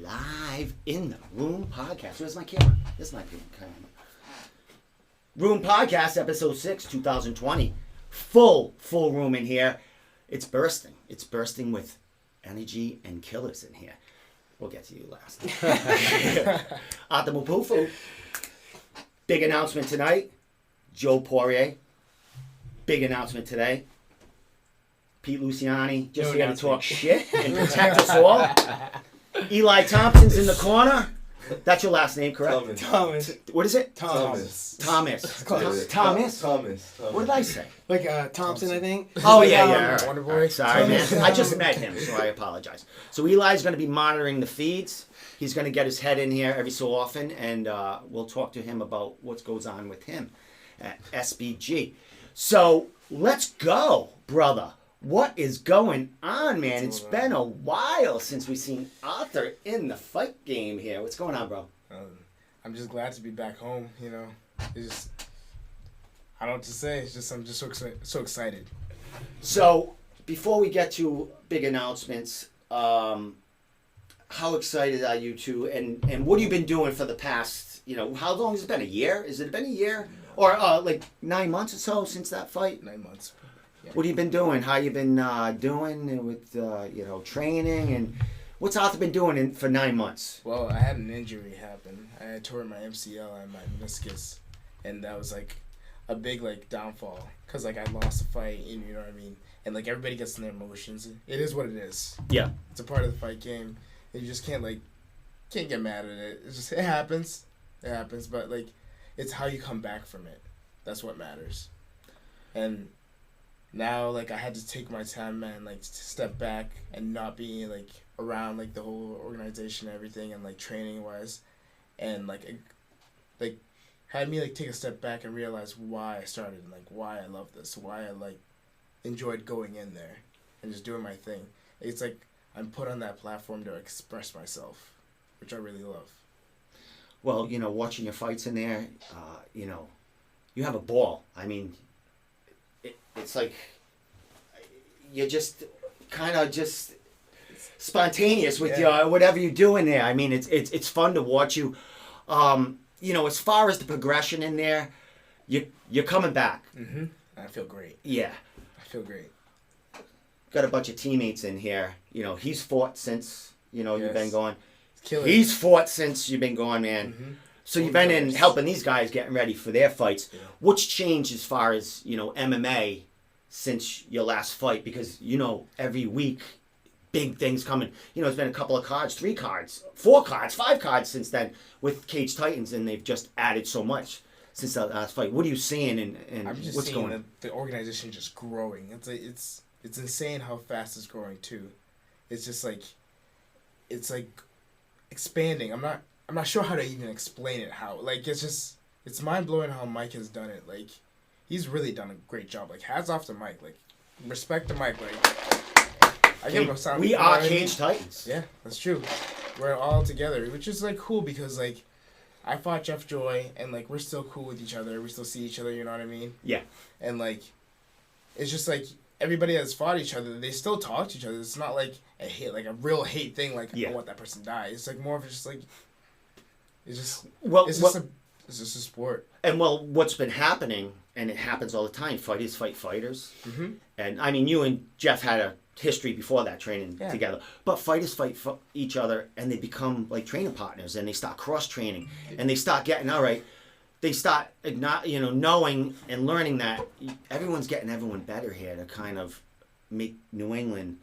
live in the Room Podcast. Where's my camera? This might be camera. Room Podcast, episode 6, 2020. Full room in here. It's bursting. It's bursting with energy and killers in here. We'll get to you last. Mpofu. Big announcement tonight. Joe Poirier. Big announcement today. Pete Luciani just here to talk shit and protect us all. Eli Thompson's in the corner. That's your last name, correct? Thomas. What is it? Thomas. Thomas. Thomas. What did I say? Like Thompson, I think. Oh, yeah. Wonder Boy. Sorry, man. I just met him, so I apologize. So Eli's going to be monitoring the feeds. He's going to get his head in here every so often, and we'll talk to him about what goes on with him at SBG. So let's go, brother. What is going on, man? It's been a while since we've seen Arthur in the fight game here. What's going on, bro? I'm just glad to be back home, you know. It's just, I don't know what to say. It's just, I'm just so excited. So, before we get to big announcements, how excited are you two? And what have you been doing for the past, how long has it been? A year? Has it been a year? Or like 9 months or so since that fight? 9 months. Yeah. What have you been doing? How you been doing with training, and what's Arthur been doing for 9 months? Well, I had an injury happen. I had tore my MCL and my meniscus, and that was like a big downfall because I lost the fight, and you know what I mean. And everybody gets in their emotions. It is what it is. Yeah, it's a part of the fight game, and you just can't get mad at it. It happens. It happens, but it's how you come back from it. That's what matters. And now, I had to take my time, man, to step back and not be, around, the whole organization and everything and, training-wise. And, it had me, take a step back and realize why I started and, why I love this, why I, enjoyed going in there and just doing my thing. It's I'm put on that platform to express myself, which I really love. Well, watching your fights in there, you have a ball. I mean, it's like you're just kind of just spontaneous with your whatever you're doing there. I mean, it's fun to watch you. As far as the progression in there, you're coming back. Mm-hmm. I feel great. Yeah, I feel great. Got a bunch of teammates in here. He's fought since you've been going. He's fought since you've been going, man. Mm-hmm. So you've been in helping these guys getting ready for their fights. Yeah. What's changed as far as, MMA since your last fight? Because, every week, big things coming. There's been a couple of cards, 3 cards, 4 cards, 5 cards since then with Cage Titans, and they've just added so much since that last fight. What are you seeing and I'm just what's seeing going on? The organization just growing. It's insane how fast it's growing, too. It's just it's expanding. I'm not sure how to even explain it. How it's mind blowing how Mike has done it. He's really done a great job. Hats off to Mike. Respect to Mike. I give him a sound. We are Cage Titans. Yeah, that's true. We're all together, which is cool because I fought Jeff Joy and we're still cool with each other. We still see each other. You know what I mean? Yeah. And it's just everybody has fought each other. They still talk to each other. It's not a hate, a real hate thing. I want that person to die. It's more of just it's just a sport. And what's been happening, and it happens all the time. Fighters fight fighters, mm-hmm. And I mean, you and Jeff had a history before that training together. But fighters fight each other, and they become training partners, and they start cross training, and they start getting They start knowing and learning that everyone's getting everyone better here to kind of make New England.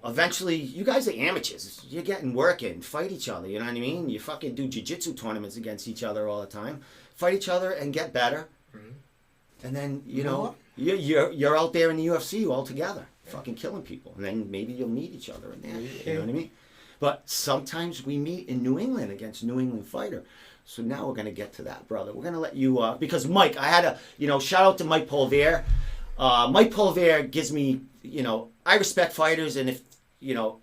Eventually, you guys are amateurs. You're getting work in, fight each other. You know what I mean? You fucking do jiu-jitsu tournaments against each other all the time. Fight each other and get better. Mm-hmm. And then, you're out there in the UFC all together, fucking killing people. And then maybe you'll meet each other in there. You know what I mean? But sometimes we meet in New England against New England fighter. So now we're going to get to that, brother. We're going to let you, because Mike, I had shout out to Mike Poirier. Mike Poirier gives me, I respect fighters, and if,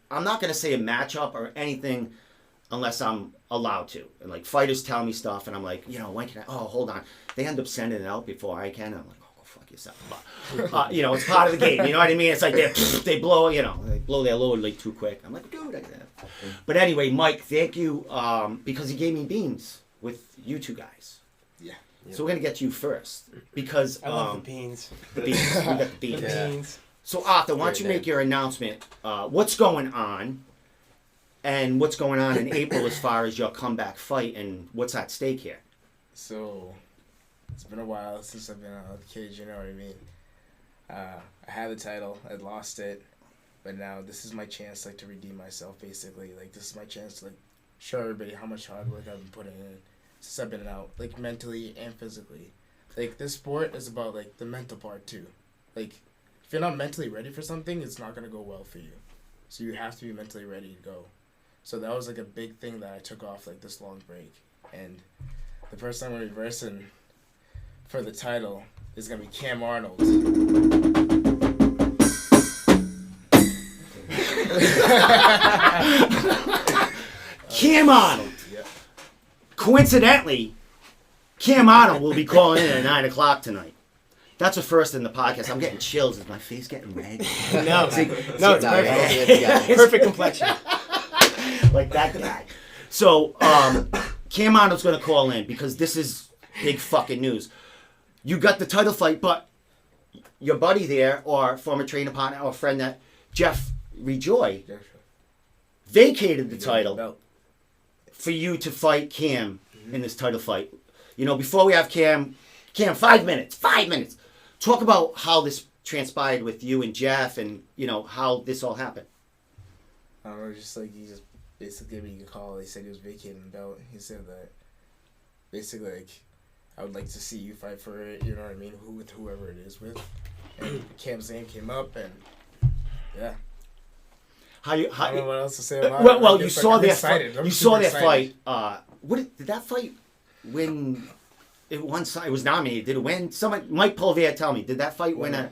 I'm not going to say a matchup or anything unless I'm allowed to. And fighters tell me stuff, and I'm like, when can I, hold on. They end up sending it out before I can, and I'm like, oh, fuck yourself. But, you know, it's part of the game. You know what I mean? It's like they blow, you know, they blow their load like too quick. I'm like, dude, but anyway, Mike, thank you, because he gave me beans with you two guys. Yeah. So we're gonna get to you first because I love the beans. The beans. We got the beans. The beans. So Arthur, why don't you make your announcement? What's going on, and what's going on in April as far as your comeback fight, and what's at stake here? So, it's been a while since I've been out of the cage. You know what I mean? I had the title. I lost it, but now this is my chance, like, to redeem myself. Basically, like, this is my chance to, like, show everybody how much hard work I've been putting in since I've been out, like, mentally and physically. Like, this sport is about, like, the mental part too. Like, if you're not mentally ready for something, it's not gonna go well for you. So you have to be mentally ready to go. So that was, like, a big thing that I took off, like, this long break. And the person I'm reversing for the title is gonna be Cam Arnold. Cam Arnold. Yeah. Coincidentally, Cam Arnold will be calling in at 9 o'clock tonight. That's a first in the podcast. I'm getting chills. Is my face getting red? No, it's perfect. Perfect complexion. Like that guy. So, Cam Arnold's going to call in because this is big fucking news. You got the title fight, but your buddy there, or former trainer partner, or friend that Jeff Rejoy, vacated the title for you to fight Cam in this title fight. You know, before we have Cam, 5 minutes. 5 minutes. Talk about how this transpired with you and Jeff, and you know how this all happened. I don't know, just like he just basically gave me a call. He said he was vacating the belt. He said that basically, like, I would like to see you fight for it. You know what I mean? With whoever it is with. And Cam's name came up, and yeah. How I don't know what else to say about well, it. you saw their fight. You saw their excited. fight. Did that fight win? It won. It was nominated. Did it win? Someone, Mike Poirier, tell me. Did that fight win a?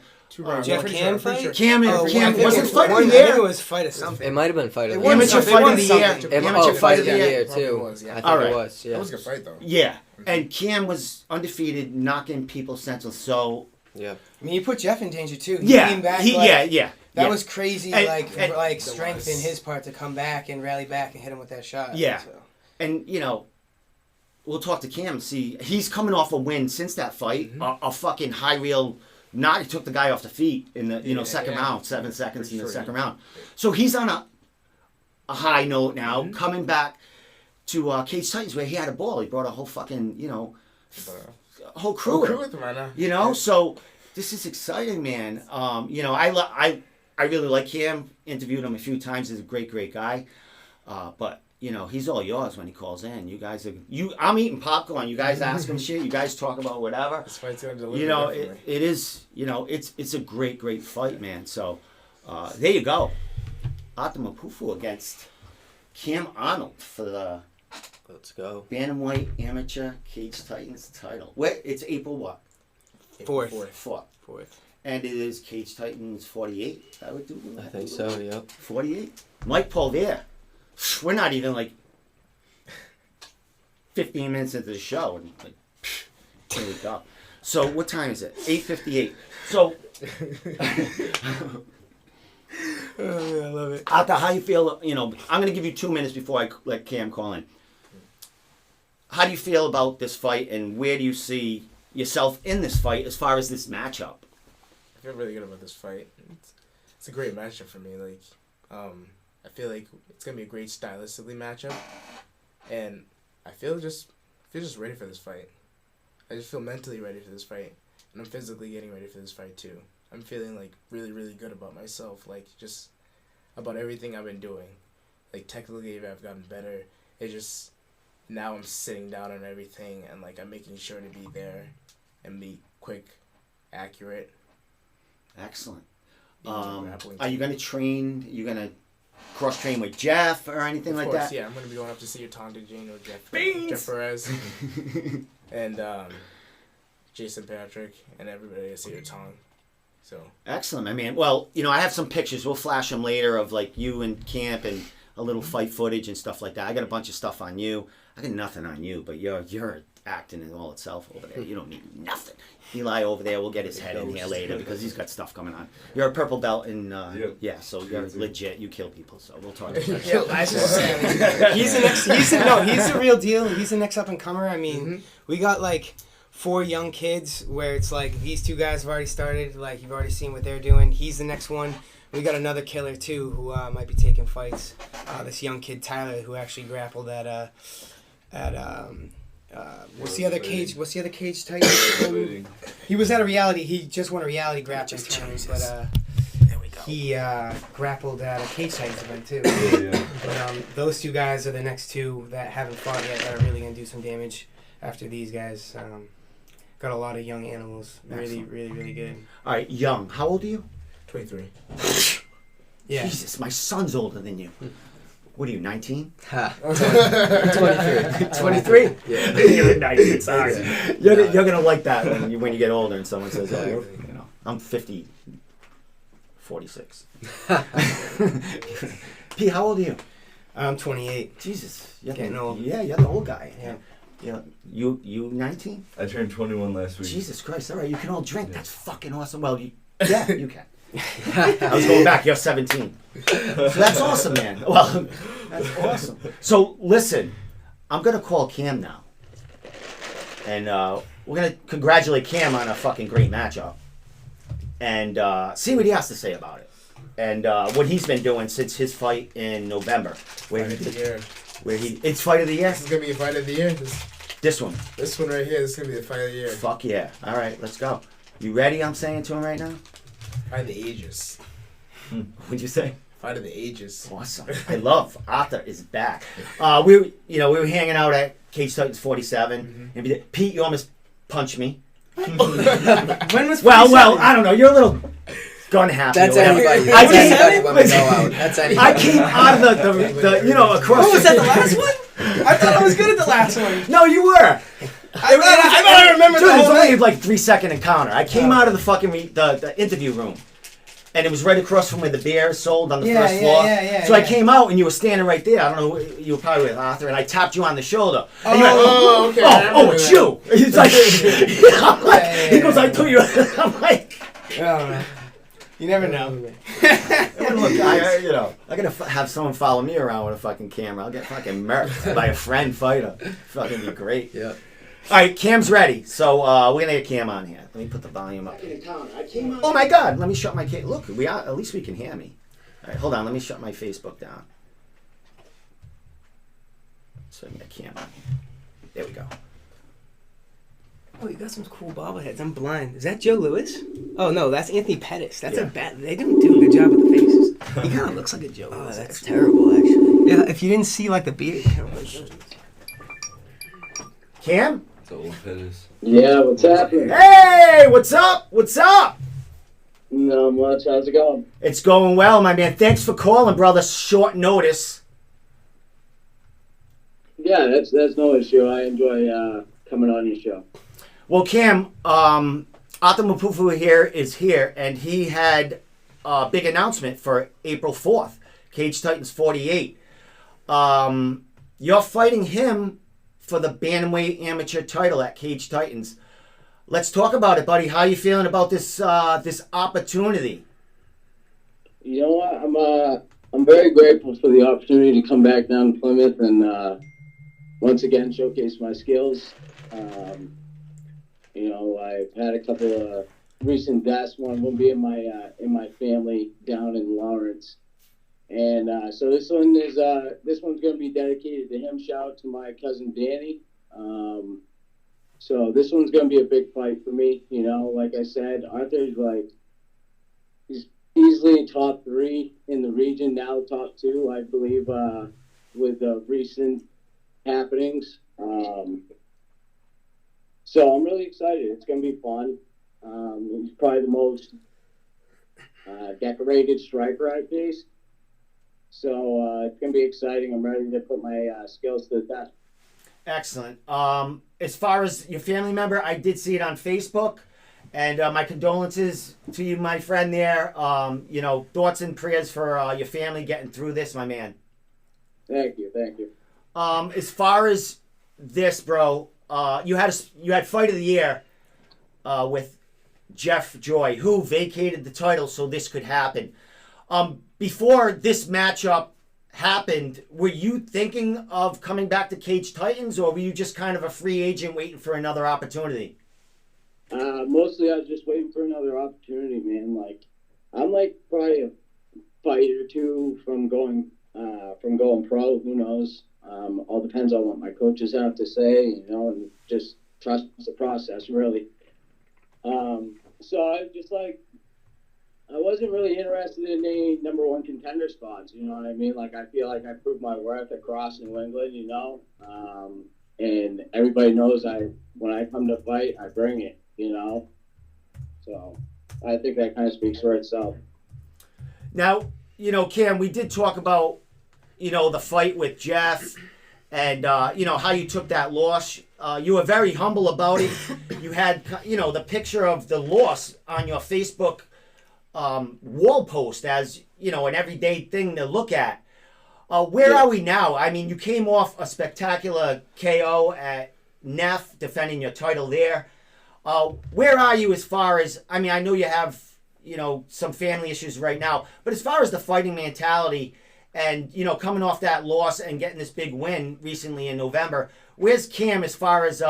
Jeff Cam fight? Cam was it fight of the I year? think it was fight of something. It might have been fight of the Amateur year. fight of the year. Amateur Fight of the year too. Was, yeah. I think All right. it was. Yeah. That was a good fight though. Yeah, and Cam was undefeated, knocking people senseless. So Yeah. I mean, you put Jeff in danger too. He yeah, came back. yeah. That was crazy, And- like strength in his part to come back and rally back and hit him with that shot. Yeah. So. And you know, we'll talk to Cam. See, he's coming off a win since that fight. A fucking high reel. Not he took the guy off the feet in the second round, 7 seconds in the second round. So he's on a high note now, coming back to Cage Titans where he had a ball. He brought a whole fucking a whole crew. with him right now. You know, so this is exciting, man. You know, I really like him. Interviewed him a few times. He's a great guy. But you know, he's all yours when he calls in. You guys I'm eating popcorn. You guys ask him shit. You guys talk about whatever. This fight's gonna deliver. You know, definitely. it is. You know, it's a great fight, man. So there you go. Arthur Mpofu against Cam Arnold for the Let's go. Bantamweight Amateur Cage Titans title. It's April what? Fourth. 4th. And it is Cage Titans 48. I would do. I think so. Yep. 48. Mike Poirier. We're not even like 15 minutes into the show, and like, here we go. So what time is it? 8:58. So, I love it. Arthur, how you feel? You know, I'm gonna give you 2 minutes before I let Cam call in. How do you feel about this fight, and where do you see yourself in this fight as far as this matchup? I feel really good about this fight. It's a great matchup for me. Like, I feel like it's gonna be a great stylistically matchup, and I feel just ready for this fight. I just feel mentally ready for this fight, and I'm physically getting ready for this fight too. I'm feeling like really good about myself, like just about everything I've been doing. Like technically, I've gotten better. It just now I'm sitting down on everything, and like I'm making sure to be there and be quick, accurate. Excellent. Grappling. Are you gonna train? You gonna cross train with Jeff or anything Of like course, that? yeah, I'm gonna be going up to see your Tonga Jane or Jeff Perez, and Jason Patrick, and everybody to see your Tong. So Excellent, my man. Well, you know, I have some pictures. We'll flash them later of like you in camp and a little fight footage and stuff like that. I got a bunch of stuff on you. I got nothing on you, but you're acting in all itself over there. You don't need nothing. Eli over there, we'll get his head in here later because he's got stuff coming on. You're a purple belt in, yeah, so you're legit. You kill people, so we'll talk about that. He's the real deal. He's the next up and comer. I mean, we got like 4 young kids where it's like these 2 guys have already started. Like you've already seen what they're doing. He's the next one. We got another killer too who might be taking fights. This young kid Tyler who actually grappled at what's the other cage? What's the other cage title? He was at a reality. He just won a reality grappling tournament, but there we go. he grappled at a cage titans event too. But those 2 guys are the next 2 that haven't fought yet that are really gonna do some damage after these guys. Got a lot of young animals. Really, really, really good. All right, young. How old are you? 23. Yeah. Jesus, my son's older than you. What are you, 19? Ha. 23. 23? Yeah. You're 19. Sorry. You're going to like that when you get older and someone says, oh, you know, I'm 46. P, how old are you? I'm 28. Jesus. Getting old. Yeah, you're the old guy. Yeah. Yeah. You 19? I turned 21 last week. Jesus Christ. All right, you can all drink. That's fucking awesome. Well, you can. I was going back. You're 17. So that's awesome, man. Well, that's awesome. So listen, I'm gonna call Cam now, and we're gonna congratulate Cam on a fucking great matchup, and see what he has to say about it, and what he's been doing since his fight in November, it's fight of the year. This is gonna be a fight of the year. This one. This one right here. This is gonna be the fight of the year. Fuck yeah! All right, let's go. You ready? I'm saying to him right now. Fight of the ages. What'd you say? Fight of the ages. Awesome. I love Arthur is back. We were hanging out at Cage Titans 47, and Pete, you almost punched me. When was Well, I don't know. You're a little gun happy. That's or whatever. anybody. I That's came- anybody when we go out. That's anybody. I came out of the across. Oh, was that the last one? I thought I was good at the last one. No, you were. I remember Dude, the it was whole only night. like 3-second encounter. I came out of the fucking the interview room, and it was right across from where the beer is sold on the first floor. So I came out, and you were standing right there. I don't know, you were probably with Arthur, and I tapped you on the shoulder. And you went, okay. Oh, it's you. He's like, I'm like he goes, I told you. I'm like, Oh, man. You never know. and look, I gotta have someone follow me around with a fucking camera. I'll get fucking murked by a friend fighter. Fucking be great. Yeah. All right, Cam's ready. So we're gonna get Cam on here. Let me put the volume up. Oh my God! Let me shut my look. At least we can hear me. All right, hold on. Let me shut my Facebook down. So I can get Cam on here. There we go. Oh, you got some cool bobbleheads. I'm blind. Is that Joe Louis? Oh no, that's Anthony Pettis. That's a bad. They don't do a good job with the faces. He kind of looks like a Joe Louis. Oh, that's terrible, actually. Yeah, if you didn't see like the beard. Cam? It's old Pettis. Yeah, what's happening? Hey, what's up? What's up? Not much. How's it going? It's going well, my man. Thanks for calling, brother. Short notice. Yeah, that's no issue. I enjoy coming on your show. Well, Cam, Arthur Mpofu is here, and he had a big announcement for April 4th, Cage Titans 48. You're fighting him for the Bantamweight amateur title at Cage Titans. Let's talk about it, buddy. How you feeling about this opportunity? You know what? I'm very grateful for the opportunity to come back down to Plymouth and once again showcase my skills. I've had a couple of recent deaths. One will be in my family down in Lawrence, and so this one's going to be dedicated to him. Shout out to my cousin Danny. So this one's going to be a big fight for me. Like I said, Arthur's he's easily top 3 in the region, now top 2, I believe, with recent happenings. So I'm really excited. It's going to be fun. He's probably the most decorated striker I faced. So it's going to be exciting. I'm ready to put my skills to the test. Excellent. As far as your family member, I did see it on Facebook, and my condolences to you, my friend there. Thoughts and prayers for your family getting through this, my man. Thank you. As far as this, bro, you had Fight of the Year with Jeff Joy, who vacated the title so this could happen. Before this matchup happened, were you thinking of coming back to Cage Titans, or were you just kind of a free agent waiting for another opportunity? Mostly I was just waiting for another opportunity, man. Like, I'm like probably a fight or two from going pro. Who knows? All depends on what my coaches have to say, and just trust the process, really. So I just like, I wasn't really interested in any number one contender spots. You know what I mean? Like, I feel like I proved my worth across New England, and everybody knows when I come to fight, I bring it, So I think that kind of speaks for itself. Now, Cam, we did talk about, the fight with Jeff and, how you took that loss. You were very humble about it. You had, the picture of the loss on your Facebook wall post as, an everyday thing to look at. Where are we now? I mean, you came off a spectacular KO at Neff, defending your title there. Where are you as far as, I know you have, some family issues right now, but as far as the fighting mentality and, coming off that loss and getting this big win recently in November, where's Cam as far as,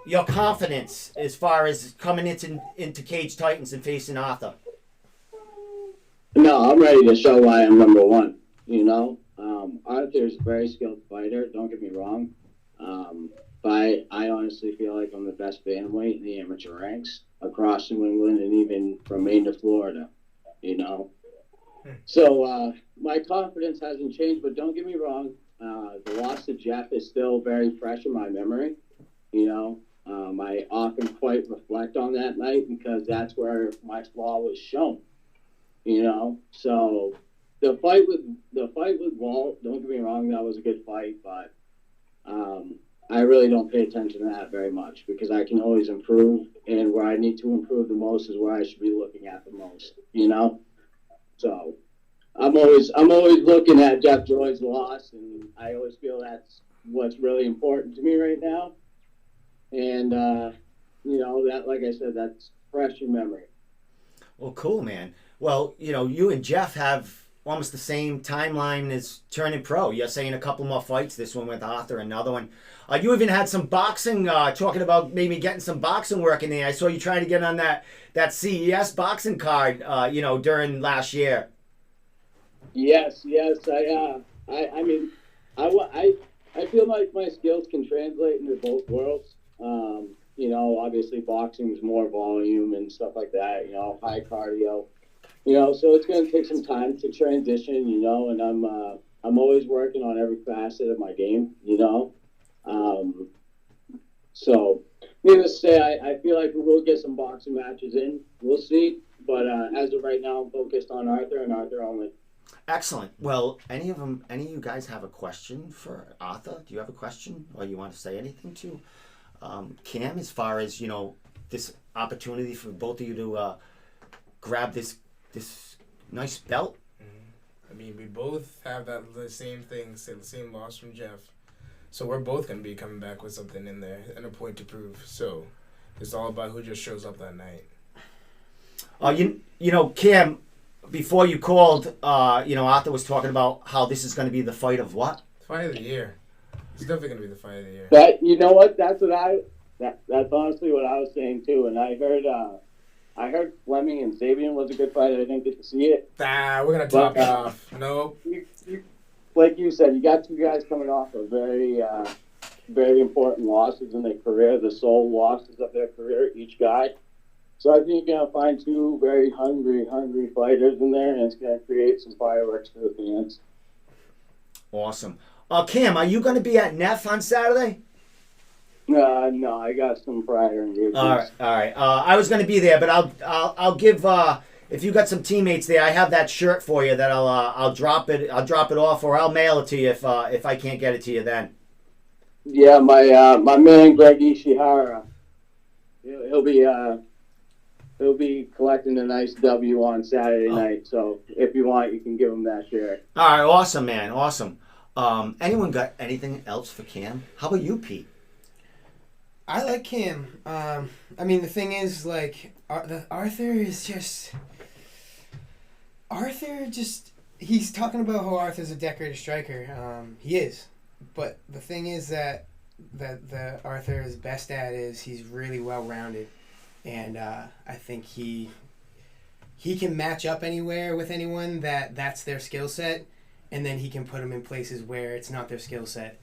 your confidence as far as coming into Cage Titans and facing Arthur? No, I'm ready to show why I'm number one, Arthur's a very skilled fighter, don't get me wrong. But I honestly feel like I'm the best bantamweight in the amateur ranks across New England and even from Maine to Florida, So my confidence hasn't changed, but don't get me wrong. The loss to Jeff is still very fresh in my memory, I often quite reflect on that night because that's where my flaw was shown, So the fight with Walt, don't get me wrong, that was a good fight, but I really don't pay attention to that very much because I can always improve, and where I need to improve the most is where I should be looking at the most, So I'm always looking at Jeff Joy's loss, and I always feel that's what's really important to me right now. And that, like I said, that's fresh in memory. Well, cool, man. Well, you and Jeff have almost the same timeline as turning pro. You're saying a couple more fights, this one with Arthur, another one. You even had some boxing, talking about maybe getting some boxing work in there. I saw you trying to get on that CES boxing card, during last year. Yes. I feel like my skills can translate into both worlds. Obviously boxing is more volume and stuff like that, high cardio. So it's going to take some time to transition, and I'm always working on every facet of my game, So needless to say, I feel like we will get some boxing matches in. We'll see. But as of right now, I'm focused on Arthur and Arthur only. Excellent. Well, any of you guys have a question for Arthur? Do you have a question or you want to say anything to Cam as far as, this opportunity for both of you to grab this nice belt? We both have the same thing, the same loss from Jeff. So we're both going to be coming back with something in there and a point to prove. So it's all about who just shows up that night. Cam, before you called, Arthur was talking about how this is going to be the fight of what? Fight of the year. It's definitely going to be the fight of the year. But you know what? That's honestly what I was saying too. And I heard Fleming and Sabian was a good fight. I didn't get to see it. We're going to top it off. Nope. Like you said, you got two guys coming off of very, very important losses in their career, the sole losses of their career, each guy. So I think you're going to find two very hungry fighters in there, and it's going to create some fireworks for the fans. Awesome. Cam, are you going to be at Neff on Saturday? No, I got some prior engagements. All right. I was going to be there, but I'll give. If you got some teammates there, I have that shirt for you that I'll drop it. I'll drop it off, or I'll mail it to you if I can't get it to you then. Yeah, my man Greg Ishihara, he'll be collecting a nice W on Saturday night. So if you want, you can give him that shirt. All right, awesome, man, awesome. Anyone got anything else for Cam? How about you, Pete? I like Cam. I mean, the thing is, like, Arthur, he's talking about how Arthur's a decorated striker. He is. But the thing is that the Arthur is best at is he's really well-rounded. And I think he can match up anywhere with anyone that's their skill set. And then he can put them in places where it's not their skill set.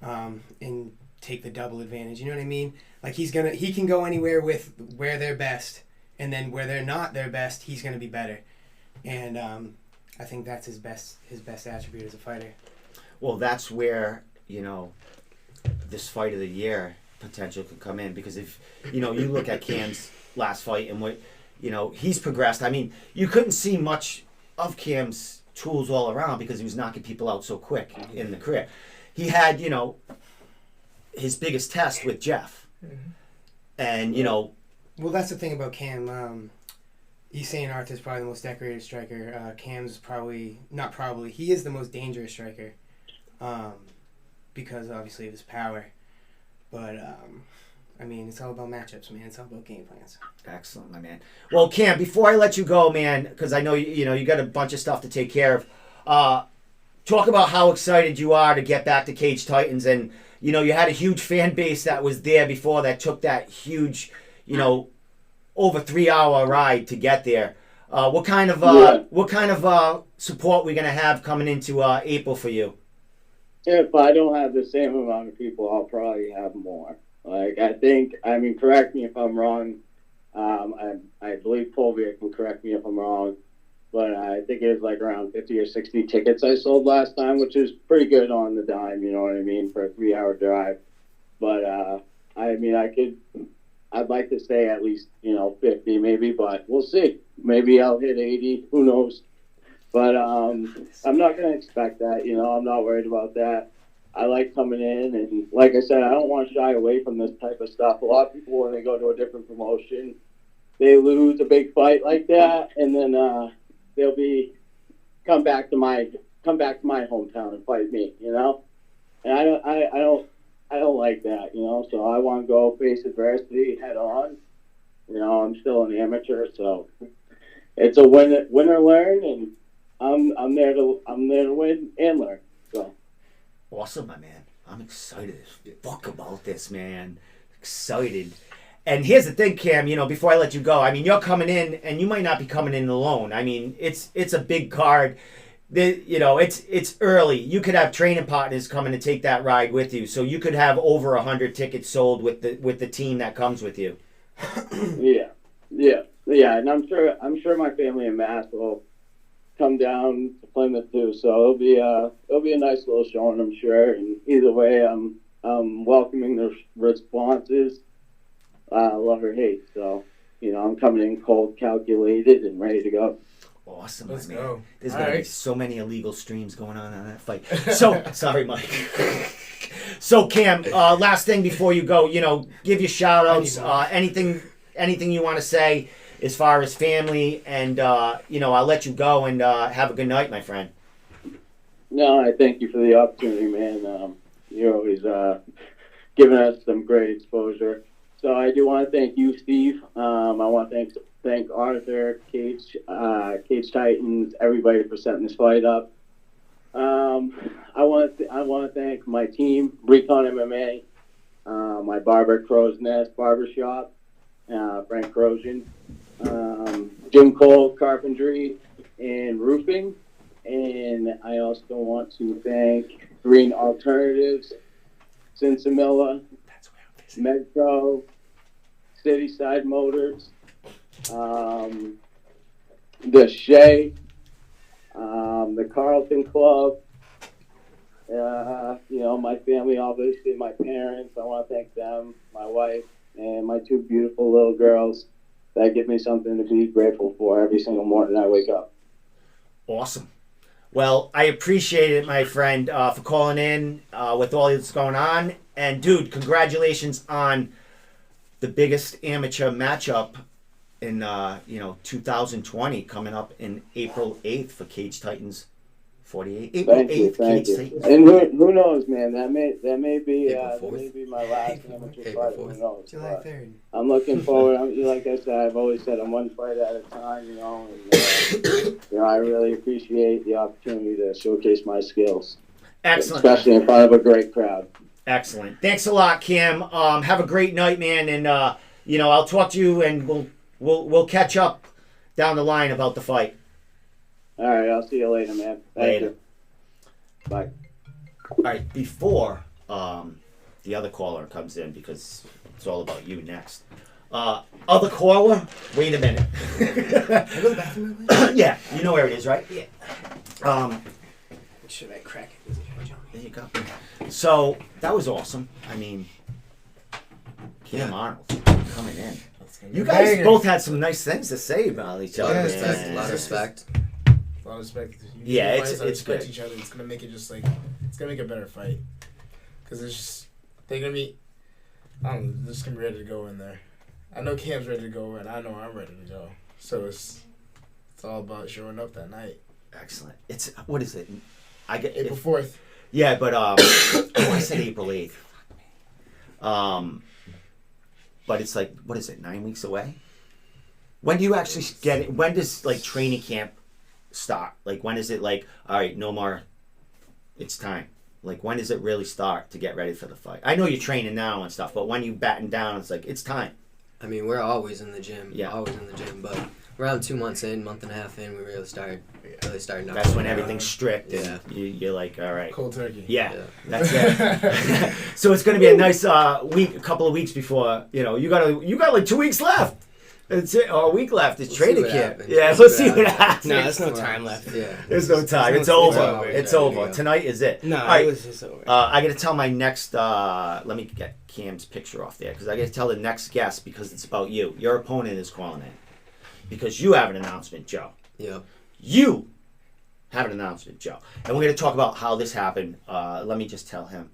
And take the double advantage. You know what I mean? Like he can go anywhere with where they're best, and then where they're not their best, he's gonna be better. And I think that's his best attribute as a fighter. Well, that's where this fight of the year potential could come in, because if you look at Cam's last fight and what he's progressed. I mean, you couldn't see much of Cam's tools all around because he was knocking people out so quick in the career. He had his biggest test with Jeff. Mm-hmm. And, Well, that's the thing about Cam. He's saying Arthur's probably the most decorated striker. Cam's he is the most dangerous striker. Because, obviously, of his power. But, I mean, it's all about matchups, man. It's all about game plans. Excellent, my man. Well, Cam, before I let you go, man, because I know, you got a bunch of stuff to take care of, talk about how excited you are to get back to Cage Titans. And, you had a huge fan base that was there before that took that huge, over 3-hour ride to get there. What kind of support we going to have coming into April for you? If I don't have the same amount of people, I'll probably have more. Correct me if I'm wrong. I believe Poirier can correct me if I'm wrong. But I think it was like around 50 or 60 tickets I sold last time, which is pretty good on the dime, you know what I mean, for a 3-hour drive. But, I'd like to say at least, 50 maybe, but we'll see. Maybe I'll hit 80, who knows. But I'm not going to expect that, I'm not worried about that. I like coming in, and like I said, I don't want to shy away from this type of stuff. A lot of people, when they go to a different promotion, they lose a big fight like that, and then they'll come back to my hometown and fight me, and I don't like that, so I want to go face adversity head on. I'm still an amateur, so it's a win or learn, and I'm there to win and learn. So awesome, my man. I'm excited as fuck about this, man. Excited. And here's the thing, Cam, before I let you go, I mean, you're coming in, and you might not be coming in alone. I mean, it's a big card. It's early. You could have training partners coming to take that ride with you, so you could have over 100 tickets sold with the team that comes with you. Yeah, and I'm sure my family in Mass will come down to Plymouth too, so it'll be a nice little showing, I'm sure. And either way, I'm welcoming the responses. Love or hate, so I'm coming in cold, calculated, and ready to go. Awesome, Let's man. go. There's gonna be so many illegal streams going on that fight. So sorry, Mike. So Cam, last thing before you go, give your shout outs, anything you want to say as far as family, and I'll let you go and have a good night, my friend. No, I thank you for the opportunity, man. You're always giving us some great exposure. So I do want to thank you, Steve. I want to thank Arthur, Cage Titans, everybody for setting this fight up. I want to thank my team, Recon MMA, my barber, Crow's Nest Barbershop, Frank Crozian, Jim Cole Carpentry and Roofing, and I also want to thank Green Alternatives, Cinsamilla, Medco, Cityside Motors, the Shea, the Carlton Club, my family, obviously, my parents. I want to thank them, my wife, and my 2 beautiful little girls that give me something to be grateful for every single morning I wake up. Awesome. Well, I appreciate it, my friend, for calling in with all that's going on. And, dude, congratulations on the biggest amateur matchup in 2020 coming up in April 8th for Cage Titans 48. April Thank you, 8th, Kansas you. State. And who knows, man? That may be my last amateur fight. Who knows? July 3rd. I'm looking forward. Like I said, I've always said, I'm one fight at a time. And, I really appreciate the opportunity to showcase my skills. Excellent. Especially in front of a great crowd. Excellent. Thanks a lot, Cam. Have a great night, man. And I'll talk to you, and we'll catch up down the line about the fight. All right, I'll see you later, man. Thank you. Bye. All right, before the other caller comes in, because it's all about you next. Other caller, wait a minute. Can I go to the bathroom real quick? Yeah, you know where it is, right? Yeah. Should I crack it? There you go. So that was awesome. I mean, Cam Arnold coming in. You guys both had some nice things to say about each other. A lot of respect. A lot of respect. Yeah, Fighters that it's respect good. each other. It's gonna make it just it's gonna make a better fight. Cause it's just they're gonna be. I don't know. They're just gonna be ready to go in there. I know Cam's ready to go, and I know I'm ready to go. So it's all about showing up that night. Excellent. It's what is it? April 4th. Yeah, but I said April 8th. But it's like, what is it? 9 weeks away. When do you actually get it? When does training camp start? When is it all right, no more? It's time. When does it really start to get ready for the fight? I know you're training now and stuff, but when you batten down, it's it's time. I mean, we're always in the gym. Yeah. Always in the gym, but around 2 months in, month and a half in, we really started. That's when everything's strict. Yeah. And you're all right. Cold turkey. Yeah, Yeah. that's it. So it's going to be a nice couple of weeks before, you got 2 weeks left. That's it, or a week left. It's We'll training see what camp. happens. Yeah, We'll let's see see what what happens. happens. No, there's no time left. Yeah. There's no time. It's It's over. over. It's There you over. go. Tonight is it. No, All right. it was just over. I got to tell my next. Let me get Cam's picture off there because I got to tell the next guest because it's about you. Your opponent is calling in because you have an announcement, Joe. Yeah. You have an announcement, Joe, and we're going to talk about how this happened. Let me just tell him.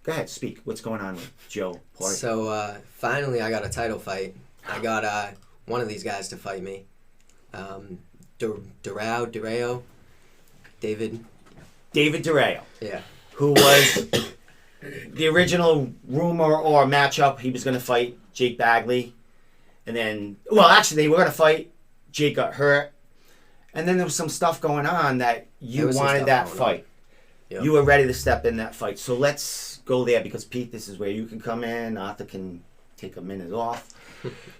Go ahead, speak. What's going on with Joe Poirier? So finally, I got a title fight. I got one of these guys to fight me. Durao, David. David Durao, Yeah. who was the original rumor or matchup. He was going to fight Jake Bagley. And then, actually, they were going to fight. Jake got hurt. And then there was some stuff going on that you wanted that fight. Yep. You were ready to step in that fight. So let's go there because, Pete, this is where you can come in. Arthur can take a minute off.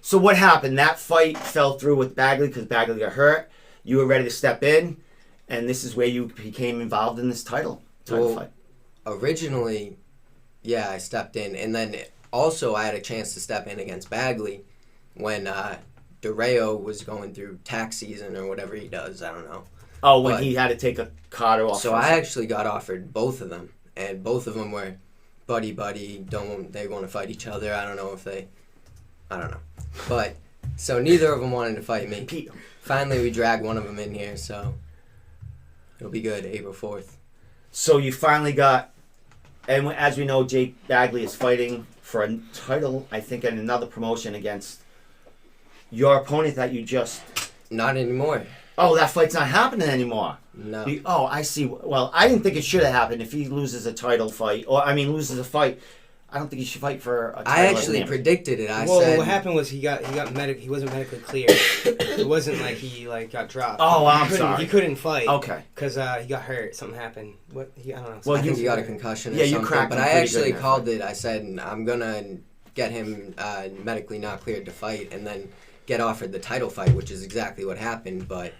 So what happened? That fight fell through with Bagley because Bagley got hurt. You were ready to step in. And this is where you became involved in this title fight. Originally, yeah, I stepped in. And then also I had a chance to step in against Bagley when Durao was going through tax season or whatever he does. I don't know. Oh, when he had to take a Carter off. So I actually got offered both of them. And both of them were buddy. They want to fight each other. I don't know. But, so neither of them wanted to fight me. Pete. Finally, we dragged one of them in here, so it'll be good, April 4th. So you finally got, and as we know, Jake Bagley is fighting for a title, I think, in another promotion against your opponent that you just... Not anymore. Oh, that fight's not happening anymore. No. I see. Well, I didn't think it should have happened if he loses a title fight, loses a fight. I don't think he should fight for a title. I actually predicted it. I well, said... what happened was he wasn't medically cleared. It wasn't like he got dropped. Oh, I'm sorry. He couldn't fight. Okay. Because he got hurt. Something happened. I don't know. Well, I think he got a concussion or Yeah, you something. cracked But him I pretty actually good in that called fight. it. I said, I'm going to get him medically not cleared to fight and then get offered the title fight, which is exactly what happened. But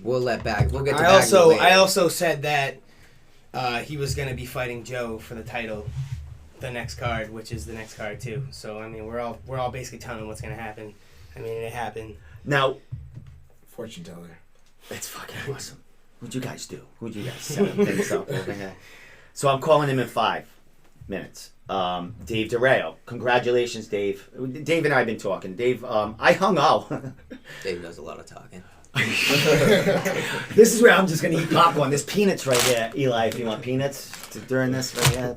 we'll get to Bagley later. I also said that he was going to be fighting Joe for the title, the next card, which is the next card too. So I mean, we're all basically telling him what's going to happen. I mean, it happened. Now, Fortune teller. it's fucking awesome. What'd you guys do? Who'd you guys set up things up over here? So I'm calling him in 5 minutes. Dave Durao. Congratulations, Dave. Dave and I have been talking. Dave, I hung out. Dave does a lot of talking. This is where I'm just going to eat popcorn. There's peanuts right here. Eli, if you want peanuts during this right here.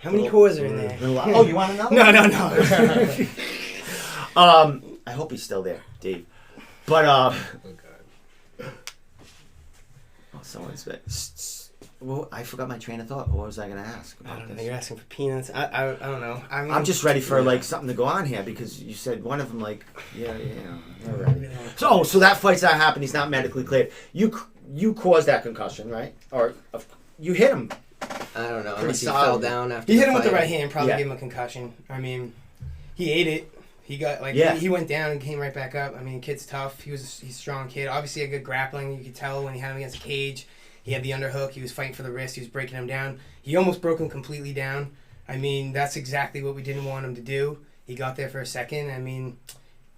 How many cores are in there? Oh, you want another? No. I hope he's still there, Dave. But, Someone's been. Well, I forgot my train of thought. What was I going to ask I about don't know. this? You're asking for peanuts. I don't know. I mean, I'm just ready for like something to go on here because you said one of them like yeah. All right. So that fight's not happened. He's not medically cleared. You caused that concussion, right? Or you hit him. I don't know. Pretty Unless he solid. fell down after. He the hit him with the fight. right hand. Probably Yeah. gave him a concussion. I mean, he ate it. He got he went down and came right back up. I mean, kid's tough. He's a strong kid. Obviously, a good grappling. You could tell when he had him against cage. He had the underhook. He was fighting for the wrist. He was breaking him down. He almost broke him completely down. I mean, that's exactly what we didn't want him to do. He got there for a second. I mean,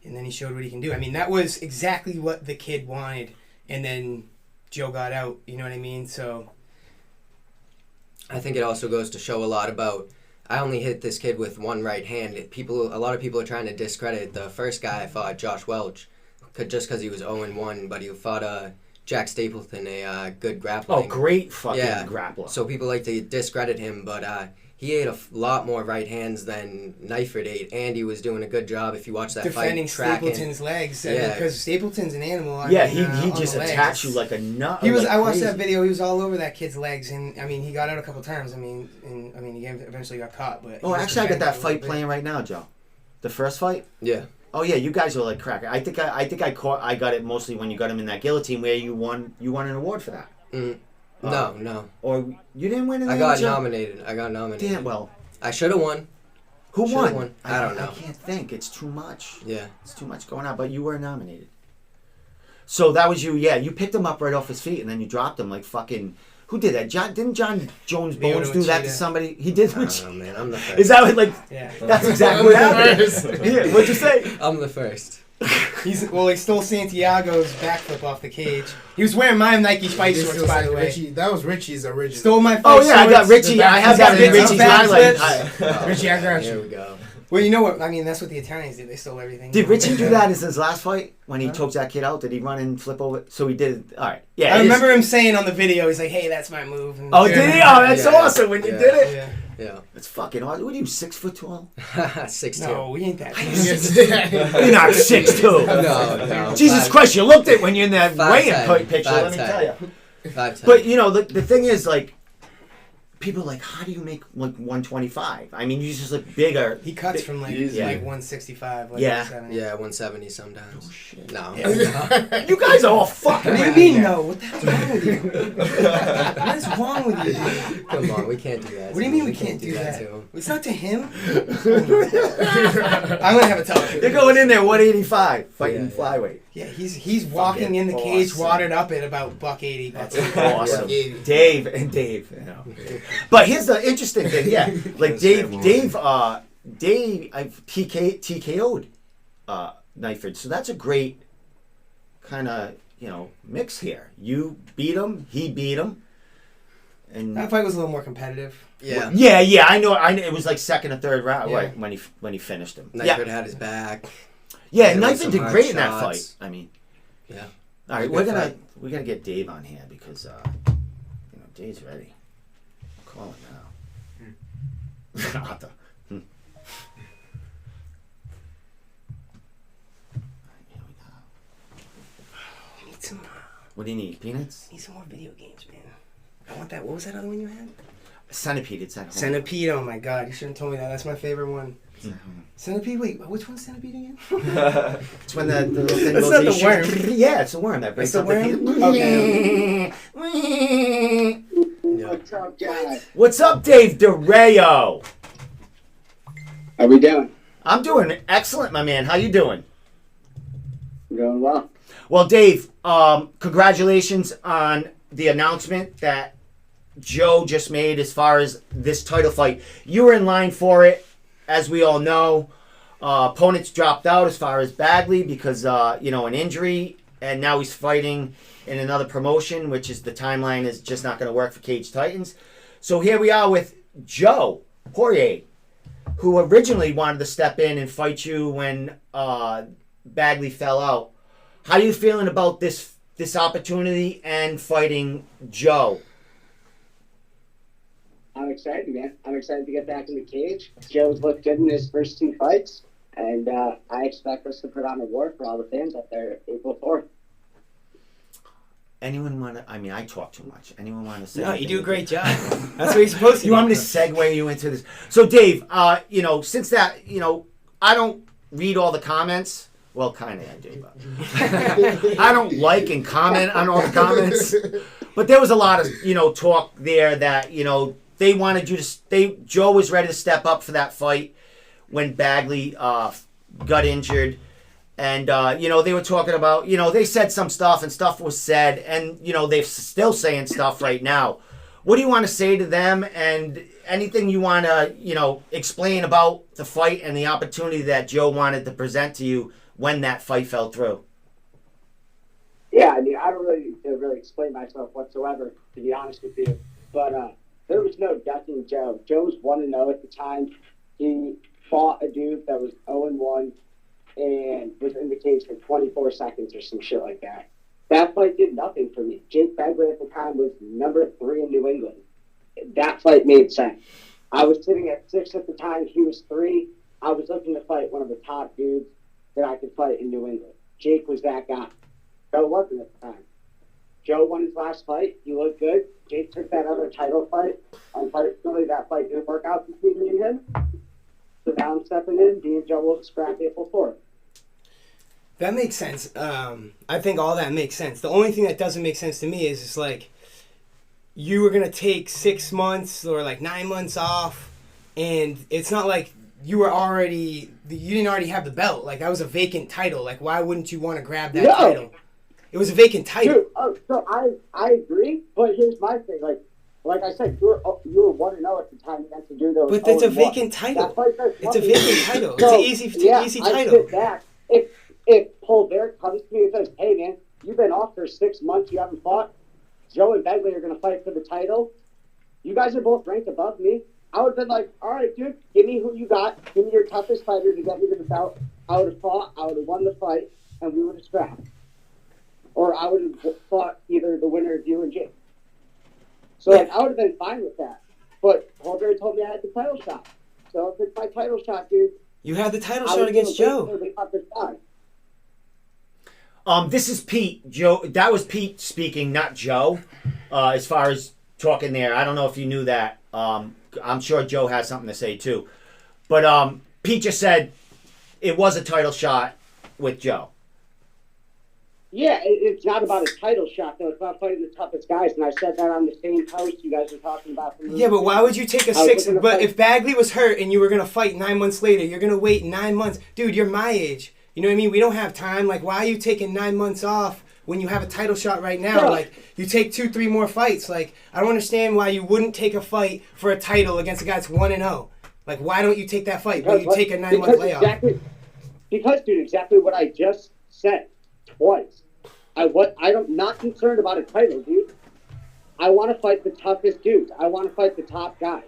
and then he showed what he can do. I mean, that was exactly what the kid wanted. And then Joe got out. You know what I mean? So I think it also goes to show a lot about. I only hit this kid with one right hand. A lot of people are trying to discredit the first guy I fought, Josh Welch, just because he was 0-1, but he fought Jack Stapleton, a good grappling. Oh, great fucking grappler. So people like to discredit him, but he ate a lot more right hands than Kniford ate, and he was doing a good job if you watch that defending fight. Tracking Stapleton's legs. Yeah. Because Stapleton's an animal. I yeah, mean, he on just the legs. attacks you like a nut. He was. like I watched crazy. that video. He was all over that kid's legs, and I mean, he got out a couple times. I mean, he eventually got caught. But Oh, actually, I got that fight playing right now, Joe. The first fight. Yeah. Oh yeah, you guys are like crack. I think I got it mostly when you got him in that guillotine where you won an award for that. No. Or you didn't win. I got nominated. Damn well. I should have won. Who Should've won? I don't know. I can't think. It's too much. Yeah. It's too much going on. But you were nominated. So that was you. Yeah, you picked him up right off his feet and then you dropped him like fucking. Who did that? Didn't John Jones Bones do that to somebody? He did. I don't know, man. I'm the first. Is that what, like? Yeah. That's exactly what happened. Yeah. What'd you say? I'm the first. He stole Santiago's backflip off the cage. He was wearing my Nike fight This shorts, feels by like the way. Richie, that was Richie's original. Stole my fight Oh yeah, I got shorts. Richie. I have that in Richie's highlight. Richie, I got Here you. we go. Well, you know what? I mean, that's what the Italians did. They stole everything. Did Richie do that as his last fight when he choked that kid out? Did he run and flip over? So he did. All right. Yeah. I remember him saying on the video, he's like, "Hey, that's my move." And Oh, did he? Oh, that's Yeah. awesome when you did it. Yeah. Yeah. It's fucking awesome. What are you, 6 foot tall? 6'2". No, we ain't that. You're not 6'2". No. Jesus Christ, you looked it when you're in that 5'10", weigh-in picture, let me 5'10". tell you. 5'10". But, you know, the thing is, like, people are like, how do you make, like, 125? I mean, you just look bigger. He cuts from like Easy. 165, like Yeah. 170. Yeah, 170 sometimes. Oh, shit. No. Yeah. You guys are all fucking What do you out mean, here. no? What the hell's wrong with you? What is wrong with you, dude? Come on, we can't do that. What do you mean we can't do that? to him. It's not to him. I'm gonna have a talk. You're going in there 185, fighting Yeah. flyweight. Yeah, he's walking in the cage, awesome. watered up at about $180. That's it. Awesome. Yeah. Dave, you know. But here's the interesting thing, yeah. Like Dave, I've TKO'd Kniford. So that's a great kind of, you know, mix here. You beat him, he beat him. And That fight was a little more competitive. Yeah. yeah, I know. It was like second or third round, Yeah. right, when he finished him. Kniford had his back. Yeah, There was Kniford some did hard great in that fight. shots. I mean, Yeah. all right, Good fight. we gotta get Dave on here because you know, Dave's ready. Call him now. Not the- Here we go. I need some, What do you need? Peanuts? need some more video games, man. I want that. What was that other one you had? Centipede. It's at home. Centipede. Oh my god, you shouldn't have told me that. That's my favorite one. Centipede. Wait, which one's Centipede again? It's when the little thing That's goes. not you the shoot- worm. Yeah, it's a worm that breaks It's the up worm? the Okay. What's up, guys? What's up, Dave DeRayo? How we doing? I'm doing excellent, my man. How you doing? Doing well. Well, Dave, congratulations on the announcement that Joe just made as far as this title fight. You were in line for it, as we all know. Opponents dropped out as far as Bagley because, an injury, and now he's fighting in another promotion, which is the timeline is just not going to work for Cage Titans. So here we are with Joe Poirier, who originally wanted to step in and fight you when Bagley fell out. How are you feeling about this opportunity and fighting Joe? I'm excited, man. I'm excited to get back in the cage. Joe's looked good in his first 2 fights, and I expect us to put on a war for all the fans up there April 4th. anyone want to? I mean, I talk too much. Anyone want to say? No, you anything? do a great job. That's what you're supposed to. You want me to segue you into this? So, Dave, since that, I don't read all the comments. Well, kind of I do, but I don't like and comment on all the comments. But there was a lot of, talk there that, they wanted you to. Joe was ready to step up for that fight when Bagley got injured. And, they were talking about, they said some stuff and stuff was said. And, they're still saying stuff right now. What do you want to say to them? And anything you want to, explain about the fight and the opportunity that Joe wanted to present to you when that fight fell through? Yeah, I mean, I don't really explain myself whatsoever, to be honest with you. But there was no ducking Joe. Joe was 1-0 at the time. He fought a dude that was 0-1 and was in the cage for 24 seconds or some shit like that. That fight did nothing for me. Jake Bagley at the time was number 3 in New England. That fight made sense. I was sitting at 6 at the time. He was 3. I was looking to fight one of the top dudes that I could fight in New England. Jake was that guy. Joe wasn't at the time. Joe won his last fight. He looked good. Jake took that other title fight. Unfortunately, that fight didn't work out between me and him. So now I'm stepping in, being Joe will scrap April 4th. That makes sense. I think all that makes sense. The only thing that doesn't make sense to me is it's like you were going to take 6 months or like 9 months off, and it's not like you didn't already have the belt. Like, that was a vacant title. Like, why wouldn't you want to grab that title? It was a vacant title. Dude, so I agree, but here's my thing. Like I said, you were 1-0 at the time against the dude that was. But that's a vacant title. It's a vacant title. So, it's an easy title. I sit back. If Poirier comes to me and says, "Hey man, you've been off for 6 months, you haven't fought. Joe and Bagley are going to fight for the title. You guys are both ranked above me." I would have been like, "All right, dude, give me who you got. Give me your toughest fighter to get me to the belt." I would have fought. I would have won the fight, and we would have scrapped. Or I would have fought either the winner of you and Jake. So I would have been fine with that. But Poirier told me I had the title shot. So if it's my title shot, dude, you had the title shot against Joe. This is Pete. Joe. That was Pete speaking, not Joe. As far as talking there, I don't know if you knew that. I'm sure Joe has something to say too. But Pete just said it was a title shot with Joe. Yeah, it's not about a title shot, though. It's about fighting the toughest guys. And I said that on the same post you guys were talking about. Yeah, but why would you take a 6... But if Bagley was hurt and you were going to fight 9 months later, you're going to wait 9 months. Dude, you're my age. You know what I mean? We don't have time. Like, why are you taking 9 months off when you have a title shot right now? Bro. Like, you take 2-3 more fights. Like, I don't understand why you wouldn't take a fight for a title against a guy that's 1-0. Like, why don't you take that fight when you take a 9-month layoff? Because, dude, exactly what I just said twice. I'm not concerned about a title, dude. I want to fight the toughest dudes. I want to fight the top guys.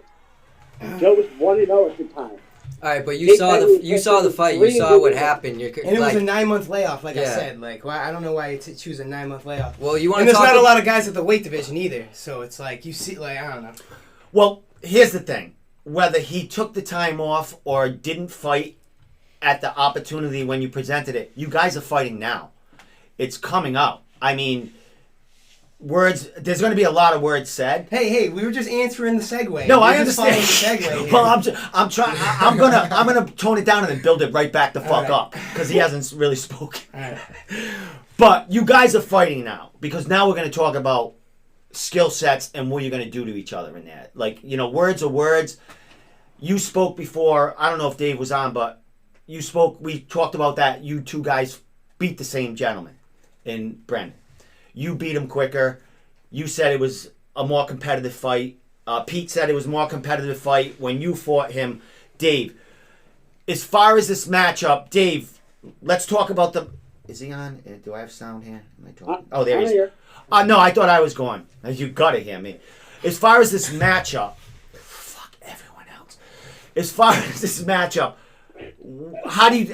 Joe was 1-0 at the time. All right, but you saw the fight. You saw what happened. And it was a 9-month layoff, like I said. Like, I don't know why you choose a 9-month layoff. Well, you want and there's not a lot of guys at the weight division either. So it's like you see, like, I don't know. Well, here's the thing: whether he took the time off or didn't fight at the opportunity when you presented it, you guys are fighting now. It's coming out. I mean, words. There's going to be a lot of words said. Hey, we were just answering the segue. No, I understand. understand. The segue. Well, I'm trying. I'm gonna tone it down and then build it right back the fuck up because he hasn't really spoken. All right. But you guys are fighting now because now we're going to talk about skill sets and what you're going to do to each other in that. Like, words are words. You spoke before. I don't know if Dave was on, but you spoke. We talked about that. You two guys beat the same gentleman in Brendan. You beat him quicker. You said it was a more competitive fight. Pete said it was a more competitive fight when you fought him. Dave, as far as this matchup, Dave, let's talk about the... Is he on? Do I have sound here? Am I talking? Oh, there he is. No, I thought I was gone. You got to hear me. As far as this matchup... Fuck everyone else. As far as this matchup, how do you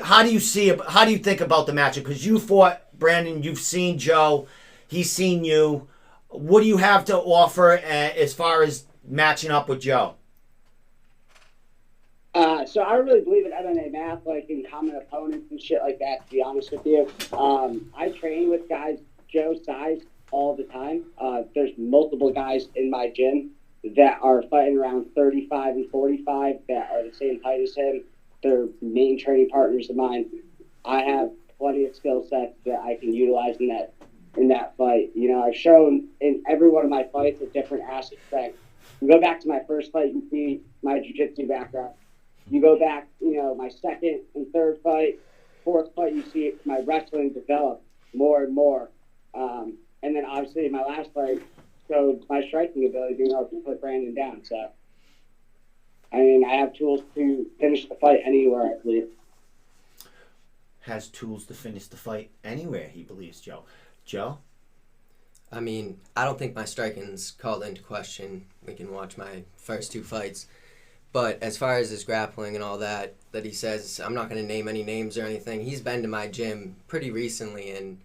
think about the matchup? Because you fought Brandon, you've seen Joe, he's seen you. What do you have to offer as far as matching up with Joe? So I really believe in MMA math, like in common opponents and shit like that, to be honest with you. I train with guys Joe's size all the time. There's multiple guys in my gym that are fighting around 35 and 45 that are the same height as him. They're main training partners of mine. I have plenty of skill sets that I can utilize in that fight. You know, I've shown in every one of my fights a different aspect. You go back to my first fight, you see my jiu-jitsu background. You go back, you know, my second and third fight, fourth fight, you see my wrestling develop more and more. And then obviously my last fight showed my striking ability, being able to put Brandon down. So, I mean, I have tools to finish the fight anywhere, I believe. Has tools to finish the fight anywhere, he believes, Joe. Joe? I mean, I don't think my striking's called into question. We can watch my first 2 fights. But as far as his grappling and all that he says, I'm not going to name any names or anything. He's been to my gym pretty recently, and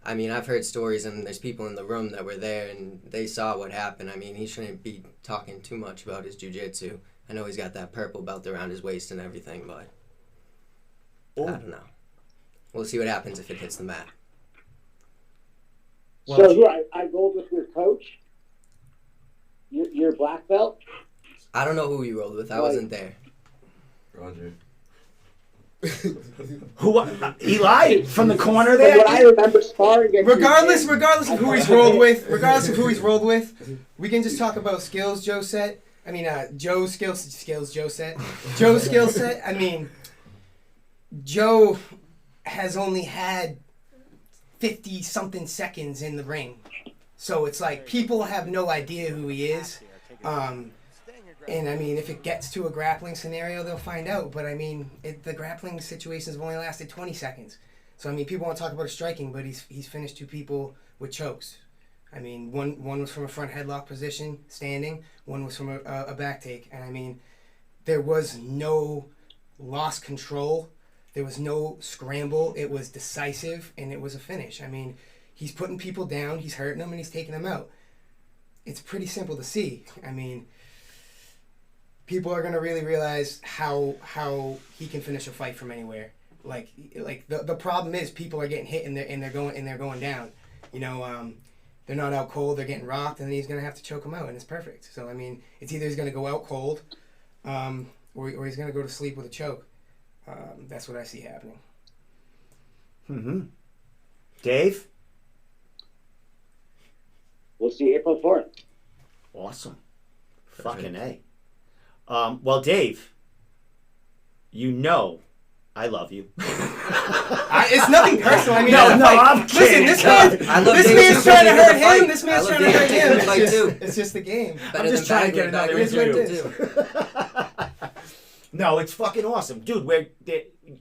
I mean, I've heard stories, and there's people in the room that were there, and they saw what happened. I mean, he shouldn't be talking too much about his jiu-jitsu. I know he's got that purple belt around his waist and everything, but I don't know. We'll see what happens if it hits the mat. Well, so I rolled with your coach, your black belt. I don't know who you rolled with. I wasn't there. Roger. Who? Eli from the corner there. What I remember sparring against. Regardless of who he's rolled with, we can just talk about skills. Joe's set. Joe's skill set. I mean, Joe has only had 50-something seconds in the ring, so it's like people have no idea who he is. And I mean, if it gets to a grappling scenario, they'll find out. But I mean, the grappling situations have only lasted 20 seconds. So I mean, people want to talk about his striking, but he's finished 2 people with chokes. I mean, one was from a front headlock position, standing. One was from a back take. And I mean, there was no lost control. There was no scramble. It was decisive, and it was a finish. I mean, he's putting people down, he's hurting them, and he's taking them out. It's pretty simple to see. I mean, people are gonna really realize how he can finish a fight from anywhere. Like the problem is people are getting hit and they're going down. You know, they're not out cold, they're getting rocked, and then he's gonna have to choke them out, and it's perfect. So I mean, it's either he's gonna go out cold, or he's gonna go to sleep with a choke. That's what I see happening. Mm-hmm. Dave? We'll see April 4th. Awesome. Fucking A. Well, Dave, you know I love you. It's nothing personal. I mean, I'm kidding. Listen, this man's trying to hurt him. This man's trying to hurt him. It's just the game. I'm just trying to get another interview. No, it's fucking awesome. Dude,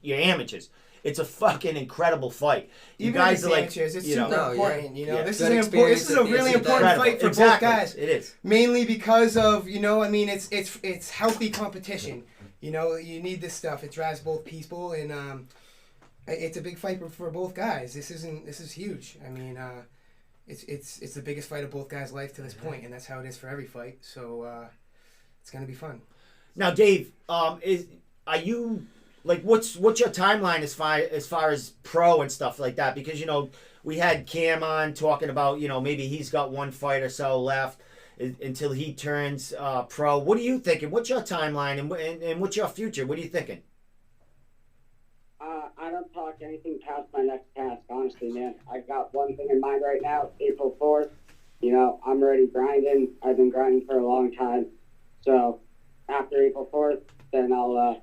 you're amateurs. It's a fucking incredible fight. You Even guys are like, amateurs, it's super important. You know, yeah. This is a really important fight for both guys. It is mainly because of it's healthy competition. You know, you need this stuff. It drives both people, and it's a big fight for both guys. This is huge. I mean, it's the biggest fight of both guys' life to this point, and that's how it is for every fight. So it's gonna be fun. Now, Dave, are you? Like, what's your timeline as far as pro and stuff like that? Because, you know, we had Cam on talking about, you know, maybe he's got 1 fight or so left until he turns pro. What are you thinking? What's your timeline and what's your future? What are you thinking? I don't talk anything past my next task, honestly, man. I got one thing in mind right now, April 4th. You know, I'm already grinding. I've been grinding for a long time. So after April 4th, then I'll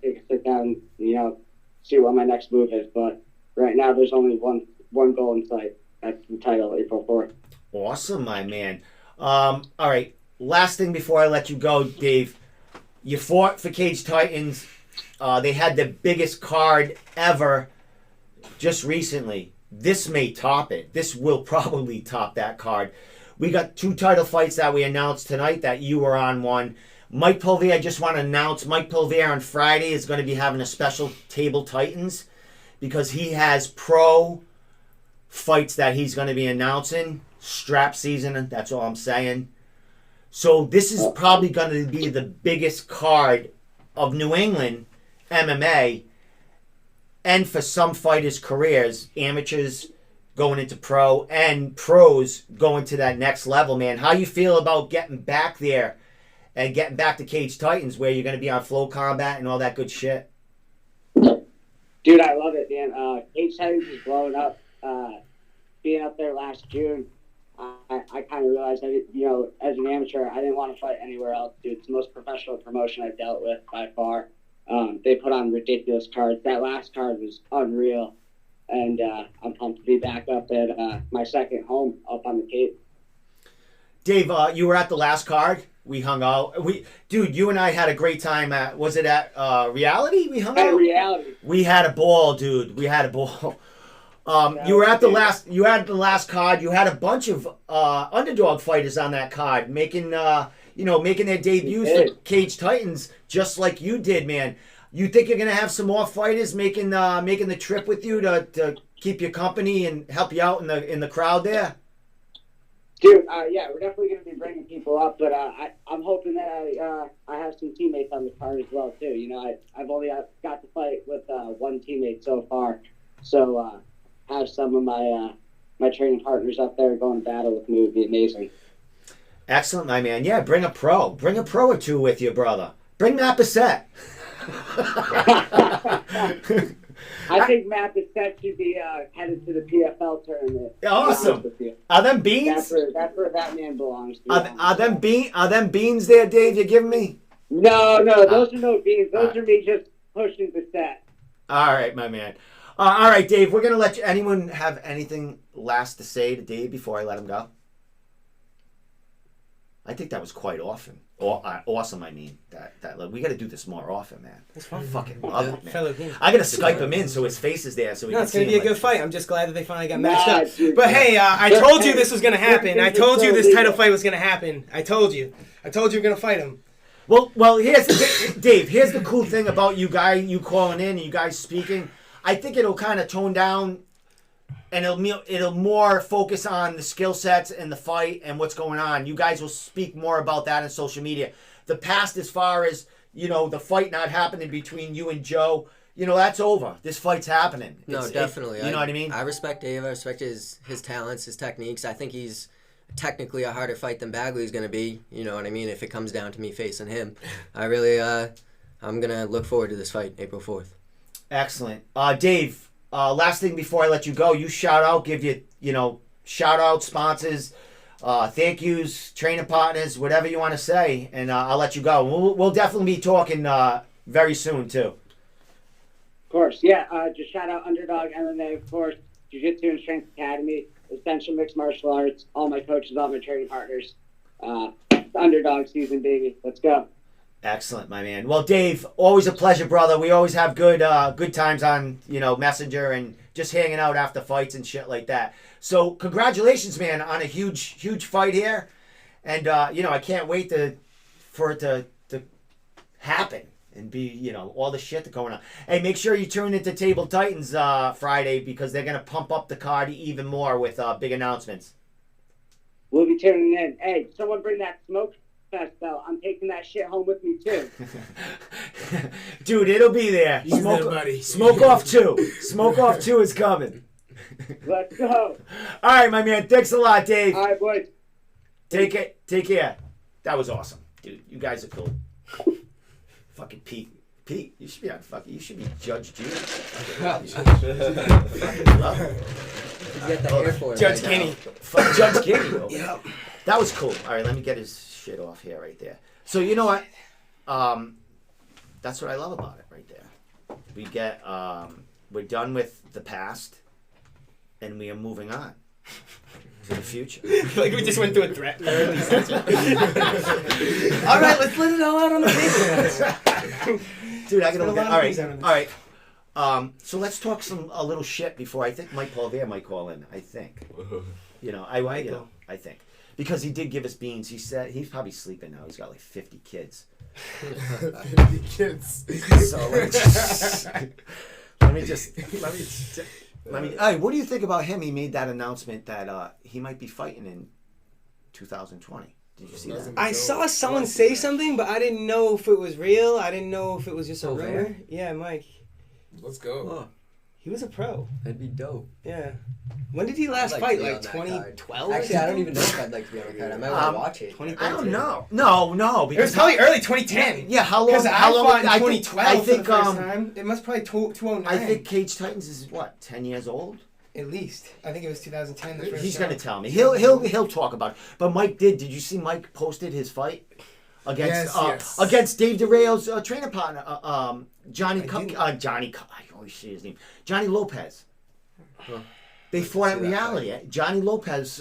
take a sit down, you know, see what my next move is. But right now, there's only one goal in sight. That's the title, April 4th. Awesome, my man. All right, last thing before I let you go, Dave. You fought for Cage Titans. They had the biggest card ever just recently. This may top it. This will probably top that card. We got 2 title fights that we announced tonight that you were on one. Mike Poirier, I just want to announce, Mike Poirier on Friday is going to be having a special Table Titans because he has pro fights that he's going to be announcing. Strap season, that's all I'm saying. So this is probably going to be the biggest card of New England MMA and for some fighters' careers, amateurs, going into pro and pros going to that next level, man. How you feel about getting back there and getting back to Cage Titans where you're going to be on Flow Combat and all that good shit? Dude, I love it, man. Cage Titans is blowing up. Being up there last June, I kind of realized that, as an amateur, I didn't want to fight anywhere else, dude. It's the most professional promotion I've dealt with by far. They put on ridiculous cards. That last card was unreal. And I'm pumped to be back up at my second home up on the Cape. Dave, you were at the last card. We hung out. Dude, you and I had a great time at, was it at Reality? We hung out? At Reality. We had a ball, dude. We had a ball. You were at the last. You had the last card. You had a bunch of underdog fighters on that card, making making their debuts for Cage Titans, just like you did, man. You think you're gonna have some more fighters making the trip with you to keep you company and help you out in the crowd there? Dude, yeah, we're definitely gonna be bringing people up, but I'm hoping that I have some teammates on the card as well too. I've only got to fight with one teammate so far, so. Have some of my training partners up there going to battle with me would be amazing. Excellent, my man. Yeah, bring a pro or two with you, brother. Bring Matt Bissett. I think Matt Bissett should be headed to the PFL tournament. Awesome. Are them beans? That's where that man belongs. Are them beans there, Dave? You giving me? No, those are no beans. Those are me just pushing Bissett. All right, my man. All right, Dave, we're going to let you... Anyone have anything last to say to Dave before I let him go? I think that was quite awesome. Awesome, I mean. That we got to do this more often, man. It's fun. I fucking love it, man. Fellow game. I got to Skype him in so his face is there. So we No, can it's going to see be a him, good fight. I'm just glad that they finally got matched Nah, up. dude, But hey, I told you this was going to happen. I told you this title fight was going to happen. I told you. I told you we were going to fight him. Well, here's Dave. Here's the cool thing about you calling in and you guys speaking. I think it'll kind of tone down, and it'll more focus on the skill sets and the fight and what's going on. You guys will speak more about that on social media. The past, as far as the fight not happening between you and Joe, that's over. This fight's happening. No, definitely. You know what I mean? I respect Dave. I respect his talents, his techniques. I think he's technically a harder fight than Bagley's going to be. You know what I mean? If it comes down to me facing him, I really, I'm going to look forward to this fight, April 4th. Excellent. Dave, last thing before I let you go, you shout out, give you, shout out sponsors, thank yous, training partners, whatever you want to say, and I'll let you go. We'll definitely be talking very soon, too. Of course, yeah. Just shout out Underdog MMA, of course, Jiu-Jitsu and Strength Academy, Essential Mixed Martial Arts, all my coaches, all my training partners. Underdog season, baby. Let's go. Excellent, my man. Well, Dave, always a pleasure, brother. We always have good times on, Messenger and just hanging out after fights and shit like that. So, congratulations, man, on a huge fight here. And, I can't wait for it to happen and be, all the shit that's going on. Hey, make sure you tune into Table Titans Friday because they're going to pump up the card even more with big announcements. We'll be tuning in. Hey, someone bring that smoke fest belt. I'm taking that shit home with me, too. Dude, it'll be there. Smoke off 2. Smoke off 2 is coming. Let's go. All right, my man. Thanks a lot, Dave. All right, boys. Take care. That was awesome, dude. You guys are cool. Fucking Pete, you should be on you should be Judge Judy. Judge Kinney. Judge Kinney. Yeah. That was cool. All right, let me get his shit off here right there. So you know what? That's what I love about it right there. We get we're done with the past and we are moving on to the future. Like we just went through a threat. All right, let's let it all out on the paper. Dude, I gotta look at. All right. So let's talk a little shit before I think Mike Poirier might call in. I think. I think. Because he did give us beans. He said he's probably sleeping now. He's got like 50 kids. 50 kids. So let me just. Hey, what do you think about him? He made that announcement that he might be fighting in 2020. Did you see that? I saw someone say something, but I didn't know if it was real. I didn't know if it was just a rumor. Yeah, Mike. Let's go. He was a pro. That'd be dope. Yeah. When did he last I'd fight? to be Like on that card. 2012? Actually, I don't even know if I'd like to be on the card. I might want to watch it. 2013. I don't know. No, It because was probably early 2010. yeah. How long? Because How long? fought in I 2012 think, for the first time. It must probably 2009. I think Cage Titans is what 10 years old. At least. I think it was 2010. The first He's show. gonna tell me. He'll talk about it. But Mike did. Did you see Mike posted his fight against against Dave DeRayo's trainer partner, Johnny Johnny? I always say his name. Johnny Lopez. Huh. They fought at See that Reality. Johnny Lopez,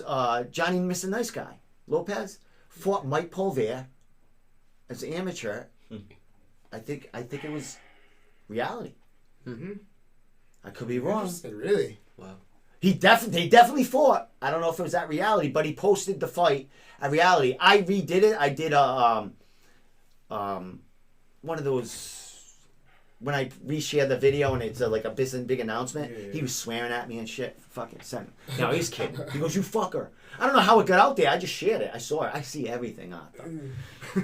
Johnny Mr. Nice Guy Lopez fought Mike Poirier as an amateur. I think it was Reality. Mm-hmm. I could be wrong. Really? Wow. They definitely fought. I don't know if it was at Reality, but he posted the fight at Reality. I redid it. I did a one of those when I reshare the video and it's like a big announcement. Yeah. He was swearing at me and shit. Fucking sent. No, he's kidding. He goes, "You fucker." I don't know how it got out there. I just shared it. I saw it. I see everything out there.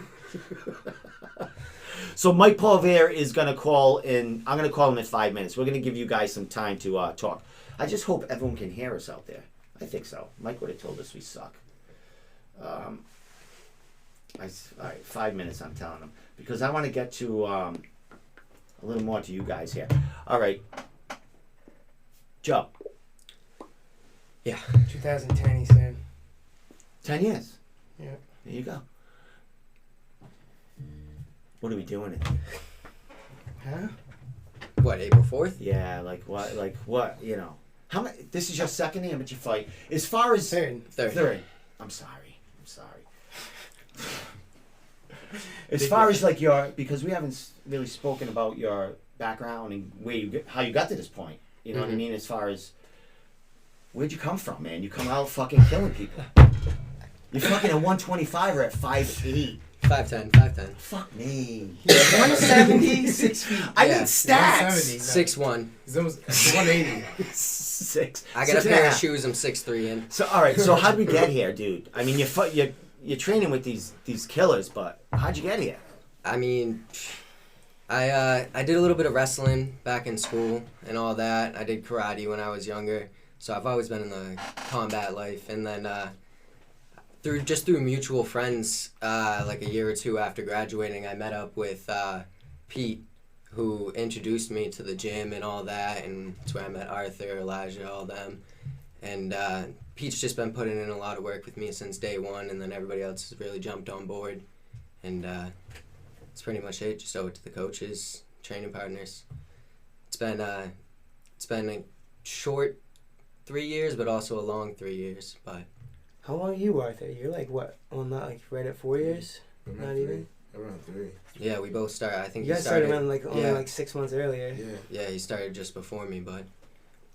So Mike Poirier is gonna call in. I'm gonna call him in 5 minutes. We're gonna give you guys some time to talk. I just hope everyone can hear us out there. I think so. Mike would have told us we suck. All right, 5 minutes. I'm telling him because I want to get to a little more to you guys here. All right, Joe. Yeah. 2010, he said. 10 years. Yeah. There you go. What are we doing it? Huh? What, April 4th? Yeah, like what? You know, how many? This is your second amateur fight. As far as Third. Third. I'm sorry. As far as like because we haven't really spoken about your background and how you got to this point. You know what I mean? As far as where'd you come from, man? You come out fucking killing people. You're fucking a 125 or at 5'8". 5'10". Fuck me. 170, 6 feet. I Yeah. need stats. 170. 6'1". He's almost 180. 6. I got a pair of shoes I'm 6'3" in. So all right. So how'd we get here, dude? I mean, you're training with these killers, but how'd you get here? I mean, I did a little bit of wrestling back in school and all that. I did karate when I was younger, so I've always been in the combat life. And then through mutual friends, like a year or two after graduating, I met up with Pete, who introduced me to the gym and all that, and that's where I met Arthur, Elijah, all them. And Pete's just been putting in a lot of work with me since day one, and then everybody else has really jumped on board. And that's pretty much it. Just owe it to the coaches, training partners. It's been a short 3 years, but also a long 3 years. But How long are you, Arthur? You're like what? Well, not like right at 4 years? Not even? Around 3. yeah, we both started. I think You he guys started started around like only yeah. like 6 months earlier. Yeah. Yeah, he started just before me, but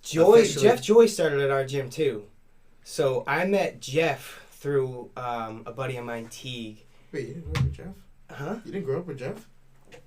Jeff Joy started at our gym too. So I met Jeff through a buddy of mine, Teague. Wait, you didn't grow up with Jeff? Huh? You didn't grow up with Jeff?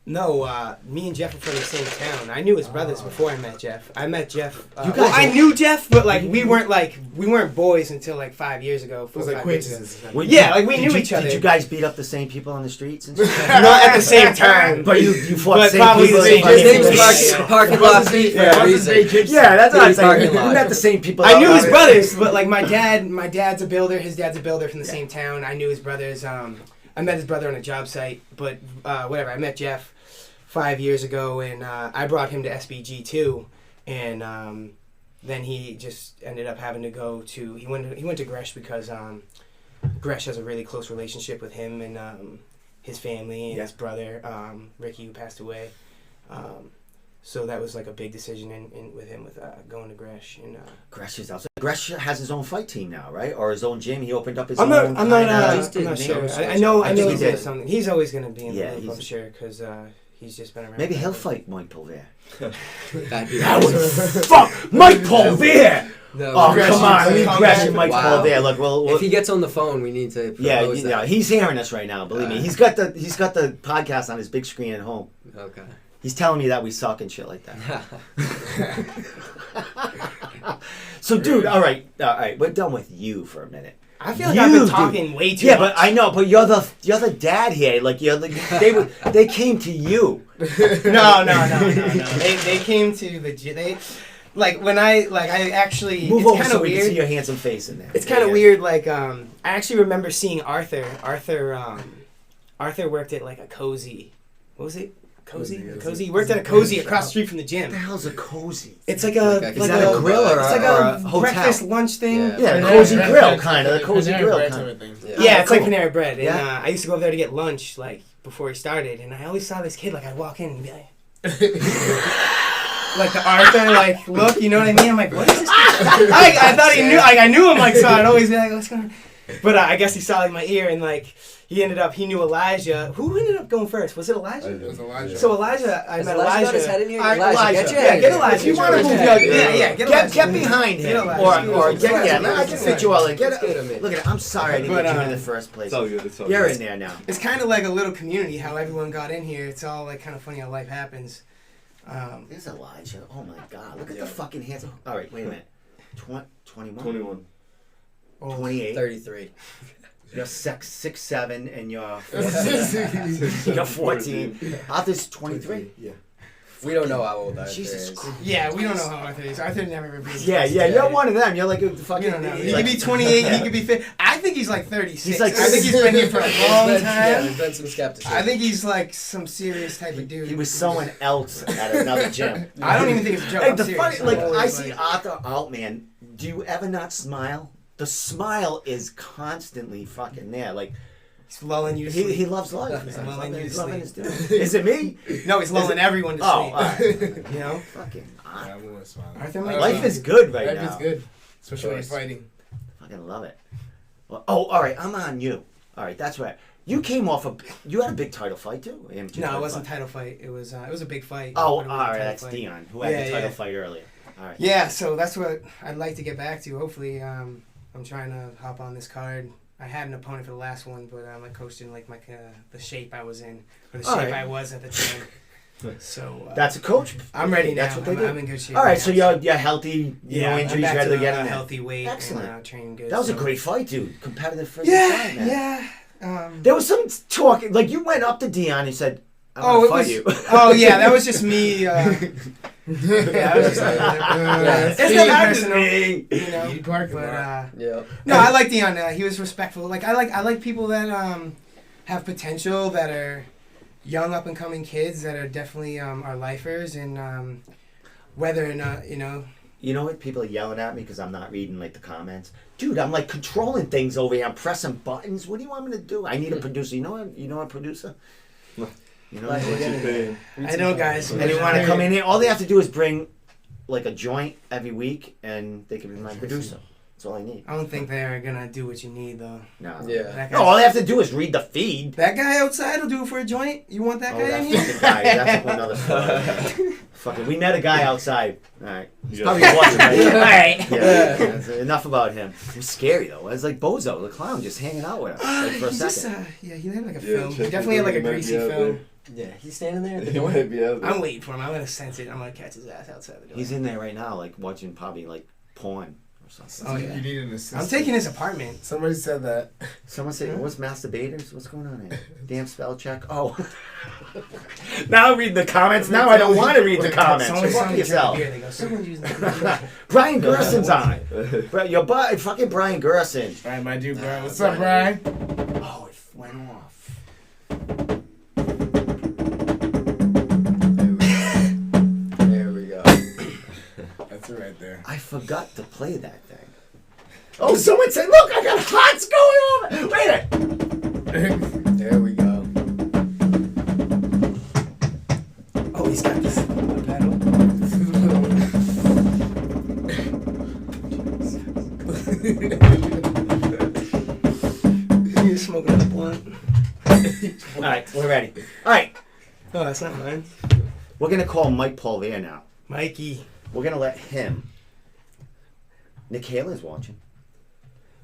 No, me and Jeff were from the same town. I knew his brothers before I met Jeff. I met Jeff. I knew Jeff, but like we weren't boys until like 5 years ago. It was like acquaintances. Yeah, like we knew each other. Did you guys beat up the same people on the streets? And Not at the same time. But you fought the But same probably people. the same his name's people. parking lot Pete for a reason. Yeah, that's what I'm Dude, saying. parking You lot. met the same people. I knew his brothers, but like my dad's a builder. His dad's a builder from the same town. I knew his brothers. I met his brother on a job site, but whatever. I met Jeff 5 years ago, and I brought him to SBG too, and then he just ended up having to go to. He went to Gresh because Gresh has a really close relationship with him and his family and his brother Ricky, who passed away. So that was like a big decision in with him with going to Gresh. And Gresh is outside. Gresh has his own fight team now, right? Or his own gym. He opened up his I'm own. not sure. I know think he he's did. doing something. He's always going to be in the loop, he's- I'm sure, because he's just been around. Maybe he'll fight Mike Poirier. That'd be That would awesome. fuck Mike Poirier. No, Oh Gresh come on, is leave like- Gresh and Mike Wow. Poirier. Look, well, If he gets on the phone, we need to yeah, propose that. he's hearing us right now. Believe me, he's got the podcast on his big screen at home. Okay. He's telling me that we suck and shit like that. So, dude, all right, we're done with you for a minute. I feel like I've been dude. talking way too Yeah, much. but I know, but you're the dad here. Like they came to you. No. They came to the gym. like when I actually Move it's over kind so of we can see weird. your handsome face in there. It's kind of weird. Like I actually remember seeing Arthur. Arthur worked at like a cozy. What was it? Cozy. He worked at a cozy across the street from the gym. What the hell's a cozy? It's like a Is that a grill or it's like a hotel? breakfast lunch thing. Yeah, a cozy grill kind of. The cozy grill kind of. Yeah, it's cool. like Panera Bread. And Yeah. I used to go over there to get lunch like before he started, and I always saw this kid like I'd walk in and be like. Like the Arthur, like look, you know what I mean? I'm like, what is this? I thought he knew, like I knew him, like so I'd always be like, what's going on? But I guess he saw like my ear, and like he knew Elijah. Who ended up going first? Was it Elijah? It was Elijah. So Elijah, I met Got his Elijah. head in here? Elijah. Get your Yeah, head get in Elijah. here. If you want to move, get behind him, or get I can fit you all in. Get look at it. I'm sorry I didn't get you in the first place. It's all good. It's all You're good. in there now. It's kind of like a little community how everyone got in here. It's all like kind of funny how life happens. There's Elijah. Oh my God! Look at the fucking hands. All right, wait a minute. 21. 21. 28. 33. You're 6'7", and you're 14. Arthur's 23. Yeah. We don't know how old Arthur Jesus is. Christ. Yeah, we don't know how Arthur is. Arthur never ever been. Yeah, you're one of them. You're like a fucking. You don't know. He like- could be 28. He could be 50. I think he's like 36. He's like- I think he's been here for a long Yeah, time. there's been some skepticism. I think he's like some serious type of dude. He was someone else at another gym. I don't even think it's a joke. Hey, I'm the serious. funny, like I'm I always see like- Arthur out, man. Do you ever not smile? The smile is constantly fucking there. Like He's lulling you to he sleep. loves life. He's man. lulling you He's to loving sleep. his dude. Is it me? No, he's lulling everyone to Oh, sleep. all right. You know, Fucking Arthur. I'm gonna smile. Arthur might Life be- is good right Life now. is good, especially when you're Choice. fighting. Fucking love it. Well, oh, all right. I'm on you. All right, that's right. You came off you had a big title fight too. Amateur No, title it wasn't fight. title fight. It was a big fight. Oh, But it all wasn't a right. title That's fight. Dion who had Yeah, the title yeah. fight earlier. All right. Yeah, so that's what I'd like to get back to. Hopefully, I'm trying to hop on this card. I had an opponent for the last one, but my coach didn't like the shape I was in, or the All shape right. I was at the time. So That's a coach. I'm ready now. That's what they do. I'm in good shape. All right, now. so you're healthy. yeah, No I'm injuries, back ready to to get a in there. healthy weight. Excellent. And, training good. That was a so- great fight, dude. Competitive for Yeah, fight, man. yeah. There was some talk, like you went up to Dion and said, "I Oh, want it to fight was. you." Oh yeah, that was just me. Yeah, I was just It's being not just personal, me. you know. You parking But lot. Yeah. no, I like Dion. He was respectful. Like I like people that have potential, that are young up and coming kids that are definitely are lifers, and whether or not you know. You know what? People are yelling at me because I'm not reading like the comments. Dude, I'm like controlling things over here. I'm pressing buttons. What do you want me to do? I need a producer. You know a producer? You know, Like, What you paying? I know, guys. and they want to come in here. All they have to do is bring like a joint every week, and they can be my producer. That's all I need. I don't think they're gonna do what you need though. No. Yeah. That No, all they have to do is read the feed. That guy outside will do it for a joint. You want that Oh, guy that in here? fucking guy. That's a whole nother story. Fucking, we met a guy outside. All right. He's Yeah. probably watching right now. All right. Yeah, that's enough about him. It was scary though. It was like Bozo, the clown, just hanging out with us like, for a He second. just, yeah, he had like a Yeah, film. check He definitely had like a it out. greasy He might be out film. Yeah, he's standing there at the He door. might be out there. I'm waiting for him. I'm gonna sense it. I'm gonna catch his ass outside the door. He's in there right now, like watching probably like porn or something. Oh, yeah. You need an assistant. I'm taking his apartment. Somebody said that. Someone said, "What's masturbators? What's going on here? Damn spell check." Oh. Now read the comments. Now I don't want to read the comments. Someone Fuck drank yourself. beer. They go, someone's using the Brian Gerson's on it. Bro, your butt, fucking Brian Gerson. All right, my dude, Brian. What's up, Brian? Oh, it went off. There we go. That's it right there. I forgot to play that thing. Oh, someone said, "Look, I got hots going on." Wait a minute. There we go. Oh, he's got this pedal. He's smoking a blunt. All right, we're ready. All right, Oh, that's not mine. we're gonna call Mike Poirier now. Mikey. We're gonna let him. Nick Haley's watching.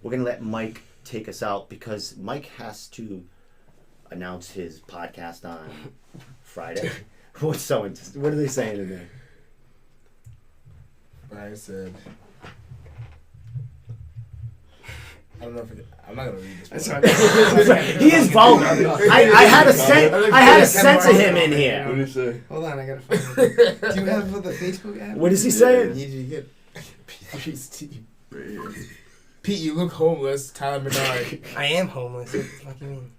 We're gonna let Mike take us out because Mike has to announce his podcast on Friday. What are they saying in there? Brian said, I don't know if I'm not gonna read this. That's right. He is vulgar. I had a sense of him in here. What did he say? Hold on, I gotta find it. Do you have the Facebook app? What is he I saying? need you to get P3's team. Right here. Pete, you look homeless. Tyler Bernard. I am homeless. What the fuck you mean?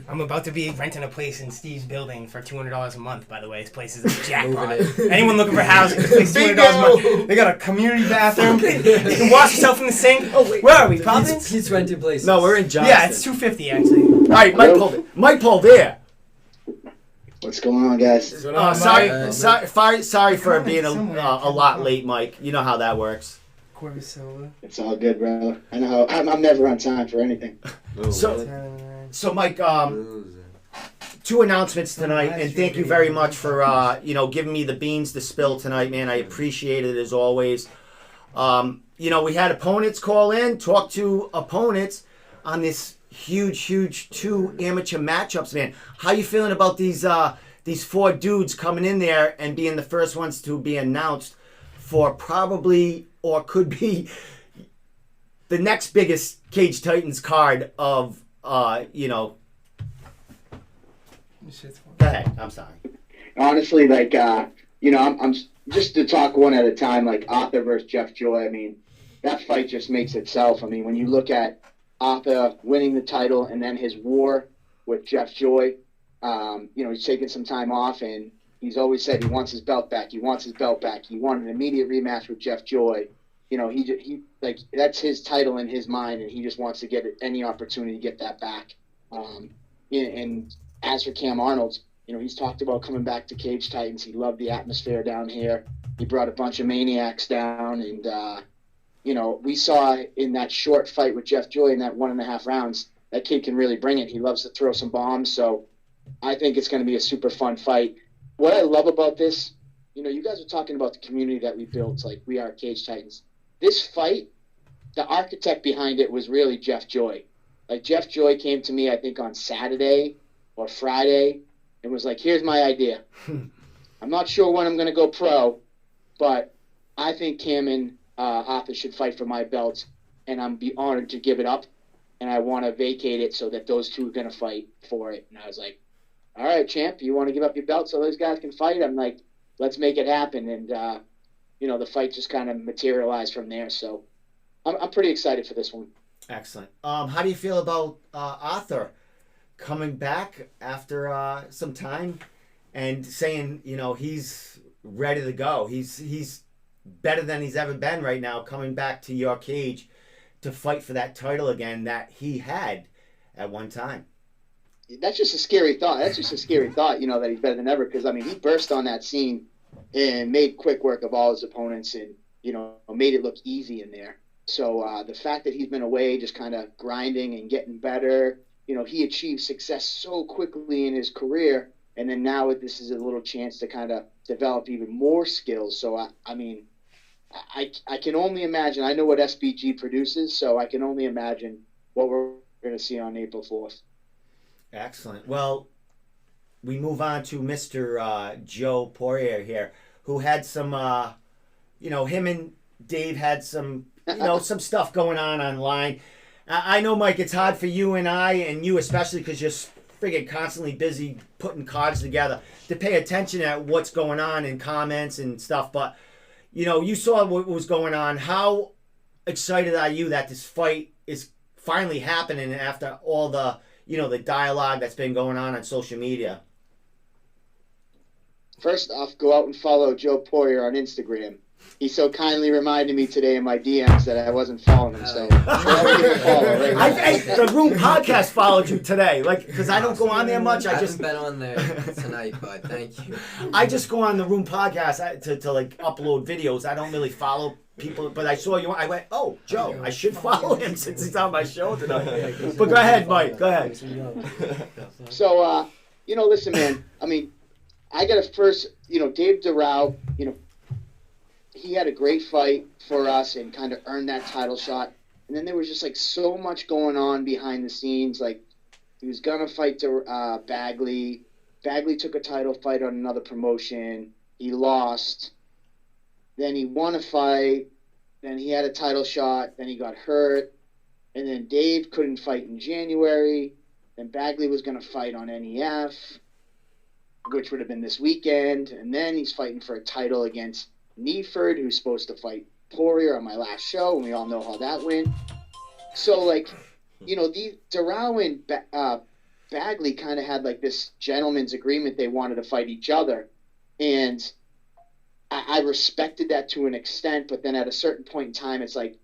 I'm about to be renting a place in Steve's building for $200 a month, by the way. This place is a jackpot. Anyone looking for housing, this place is $200 a month. They got a community bathroom. You can wash yourself in the sink. Oh, wait. Where are we, Providence? Pete's rented places. No, we're in Johnston. Yeah, it's $250 actually. All right, Mike pulled it. Mike pulled there. What's going on, guys? Sorry for Come being somewhere. a lot late, Mike. You know how that works. Corvus Silva. It's all good, bro. I know I'm never on time for anything. Oh, So Mike, two announcements tonight, and thank you very much for giving me the beans to spill tonight, man. I appreciate it as always. We had opponents call in, talk to opponents on this huge two amateur matchups, man. How you feeling about these four dudes coming in there and being the first ones to be announced for probably or could be the next biggest Cage Titans card of Go ahead. I'm sorry. Honestly, I'm just to talk one at a time. Like Arthur versus Jeff Joy. I mean, that fight just makes itself. I mean, when you look at Arthur winning the title and then his war with Jeff Joy, he's taken some time off and he's always said he wants his belt back. He wants his belt back. He wanted an immediate rematch with Jeff Joy. He that's his title in his mind, and he just wants to get any opportunity to get that back. And as for Cam Arnold, he's talked about coming back to Cage Titans. He loved the atmosphere down here. He brought a bunch of maniacs down, and we saw in that short fight with Jeff Joy in that 1.5 rounds, that kid can really bring it. He loves to throw some bombs, so I think it's going to be a super fun fight. What I love about this, you guys are talking about the community that we built, like we are Cage Titans. This fight, the architect behind it was really Jeff Joy. Like Jeff Joy came to me, I think on Saturday or Friday, and was like, here's my idea. I'm not sure when I'm going to go pro, but I think Cam and Arthur should fight for my belt, and I'm be honored to give it up, and I want to vacate it so that those two are going to fight for it. And I was like, all right, champ, you want to give up your belt so those guys can fight? I'm like, let's make it happen. And, the fight just kind of materialized from there. So I'm pretty excited for this one. Excellent. How do you feel about Arthur coming back after some time and saying, he's ready to go? He's better than he's ever been right now, coming back to your cage to fight for that title again that he had at one time. That's just a scary thought. That he's better than ever, because, he burst on that scene and made quick work of all his opponents and, made it look easy in there. So the fact that he's been away just kind of grinding and getting better, he achieved success so quickly in his career, and then now this is a little chance to kind of develop even more skills. So, I can only imagine. I know what SBG produces, so I can only imagine what we're going to see on April 4th. Excellent. Well, we move on to Mr. Joe Poirier here, who had some, him and Dave had some, some stuff going on online. I know, Mike, it's hard for you and I, and you especially, because you're friggin' constantly busy putting cards together, to pay attention at what's going on in comments and stuff. But, you saw what was going on. How excited are you that this fight is finally happening after all the, the dialogue that's been going on social media? First off, go out and follow Joe Poirier on Instagram. He so kindly reminded me today in my DMs that I wasn't following him. So give him a follow right now. The Room Podcast followed you today, because I don't go on there much. I haven't been on there tonight, but thank you. I just go on the Room Podcast to upload videos. I don't really follow people, but I saw you. I went, oh, Joe, I should follow him since he's on my show tonight. But go ahead, Mike. Go ahead. So, listen, man. I got to first, Dave Doral, he had a great fight for us and kind of earned that title shot. And then there was just so much going on behind the scenes. He was going to fight Bagley. Bagley took a title fight on another promotion. He lost. Then he won a fight. Then he had a title shot. Then he got hurt. and then Dave couldn't fight in January. Then Bagley was going to fight on NEF, which would have been this weekend, and then he's fighting for a title against Neeford, who's supposed to fight Poirier on my last show, and we all know how that went. So, like, you know, Doral and Bagley kind of had, like, this gentleman's agreement they wanted to fight each other, and I respected that to an extent, but then at a certain point in time, it's like,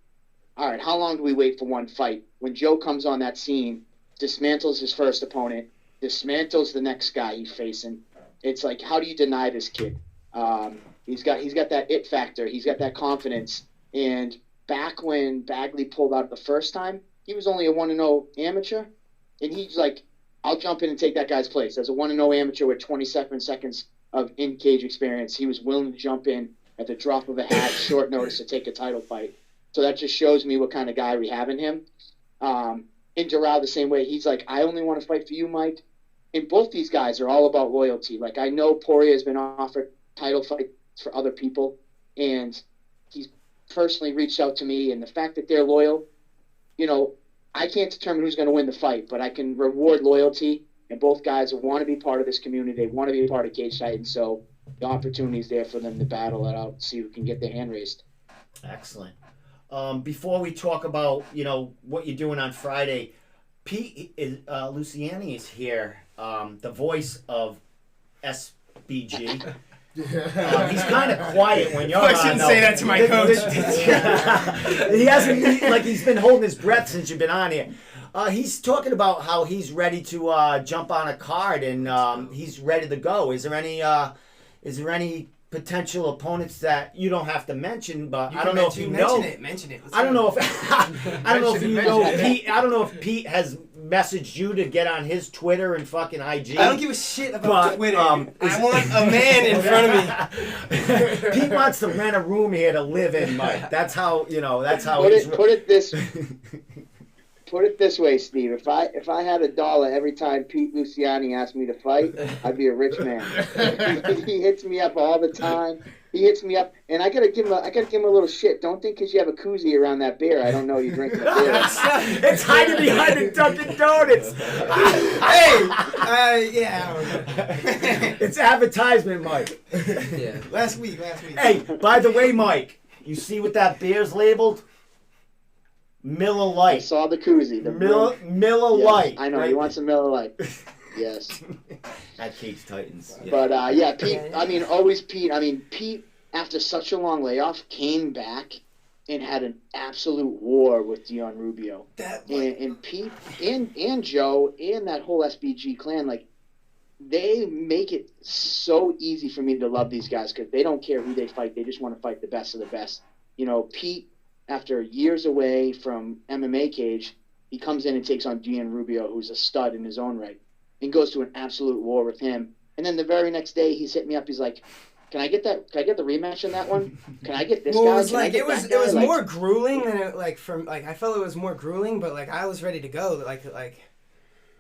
all right, how long do we wait for one fight? When Joe comes on that scene, dismantles his first opponent, dismantles the next guy he's facing, it's like, how do you deny this kid? He's got that it factor. He's got that confidence. And back when Bagley pulled out the first time, he was only a 1-0 amateur. And he's like, I'll jump in and take that guy's place. As a 1-0 amateur with 27 seconds of in-cage experience, he was willing to jump in at the drop of a hat, short notice, to take a title fight. So that just shows me what kind of guy we have in him. And Doral the same way. He's like, I only want to fight for you, Mike. And both these guys are all about loyalty. Like, I know Poirier has been offered title fights for other people, and he's personally reached out to me, and the fact that they're loyal, you know, I can't determine who's going to win the fight, but I can reward loyalty, and both guys want to be part of this community. They want to be part of Cage Titans, so the opportunity is there for them to battle it out, see who can get their hand raised. Excellent. Before we talk about, you know, what you're doing on Friday, Luciani is here, the voice of SBG. He's kind of quiet when you're on. I shouldn't say that to my coach. He hasn't, like, he's been holding his breath since you've been on here. He's talking about how he's ready to jump on a card and he's ready to go. Is there any potential opponents that you don't have to mention, but I don't know if you know. Mention it. I don't know if you know Pete. I don't know if Pete has messaged you to get on his Twitter and fucking IG. I don't give a shit about Twitter. I want a man in front of me. Pete wants to rent a room here to live in, Mike. That's how, you know. That's how. Put it this way, Steve. If I had $1 every time Pete Luciani asked me to fight, I'd be a rich man. He hits me up all the time. He hits me up, and I gotta give him a little shit. Don't think because you have a koozie around that beer, I don't know you're drinking a beer. It's hiding behind the Dunkin' Donuts. Yeah. It's advertisement, Mike. Yeah. Last week. Hey, by the way, Mike, you see what that beer's labeled? Miller Lite. I saw the koozie. Miller yes, Lite. I know, right? He wants a Miller Lite. Yes. At Cage Titans. Yeah. But, yeah, Pete, always Pete. Pete, after such a long layoff, came back and had an absolute war with Dion Rubio. And Pete and Joe and that whole SBG clan, like, they make it so easy for me to love these guys because they don't care who they fight. They just want to fight the best of the best. You know, Pete, after years away from MMA Cage, he comes in and takes on Dion Rubio, who's a stud in his own right, and goes to an absolute war with him. And then the very next day, he's hit me up. He's like, "Can I get that? Can I get the rematch on that one? Can I get this guy?" It was like it was more grueling than it, I felt it was more grueling, but like I was ready to go. I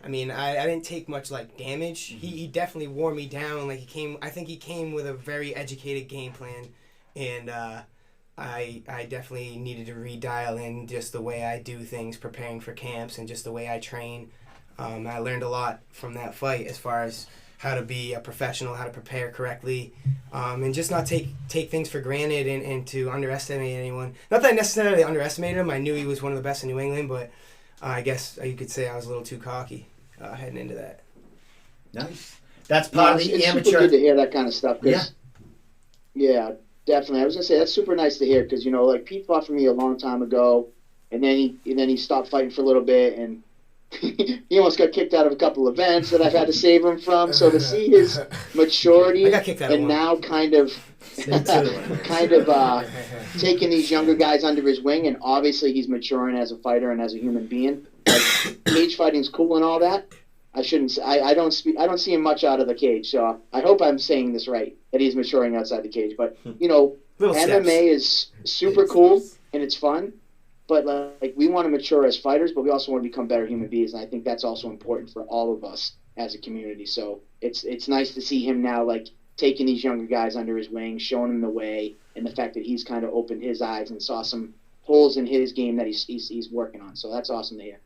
didn't take much like damage. Mm-hmm. He definitely wore me down. Like I think he came with a very educated game plan, and I definitely needed to redial in just the way I do things, preparing for camps, and just the way I train. I learned a lot from that fight as far as how to be a professional, how to prepare correctly, and just not take things for granted and to underestimate anyone. Not that I necessarily underestimated him. I knew he was one of the best in New England, but I guess you could say I was a little too cocky heading into that. Nice. That's part of the amateur. It's super good to hear that kind of stuff. Yeah, definitely. I was gonna say that's super nice to hear because like Pete fought for me a long time ago, and then he stopped fighting for a little bit, and he almost got kicked out of a couple of events that I've had to save him from. So to see his maturity and now kind of taking these younger guys under his wing, and obviously he's maturing as a fighter and as a human being. Like, cage fighting's cool and all that. I don't see him much out of the cage, so I hope I'm saying this right, that he's maturing outside the cage. But MMA is super cool and it's fun, but like we want to mature as fighters, but we also want to become better human beings, and I think that's also important for all of us as a community. So it's nice to see him now, like taking these younger guys under his wing, showing them the way, and the fact that he's kind of opened his eyes and saw some holes in his game that he's working on. So that's awesome to hear.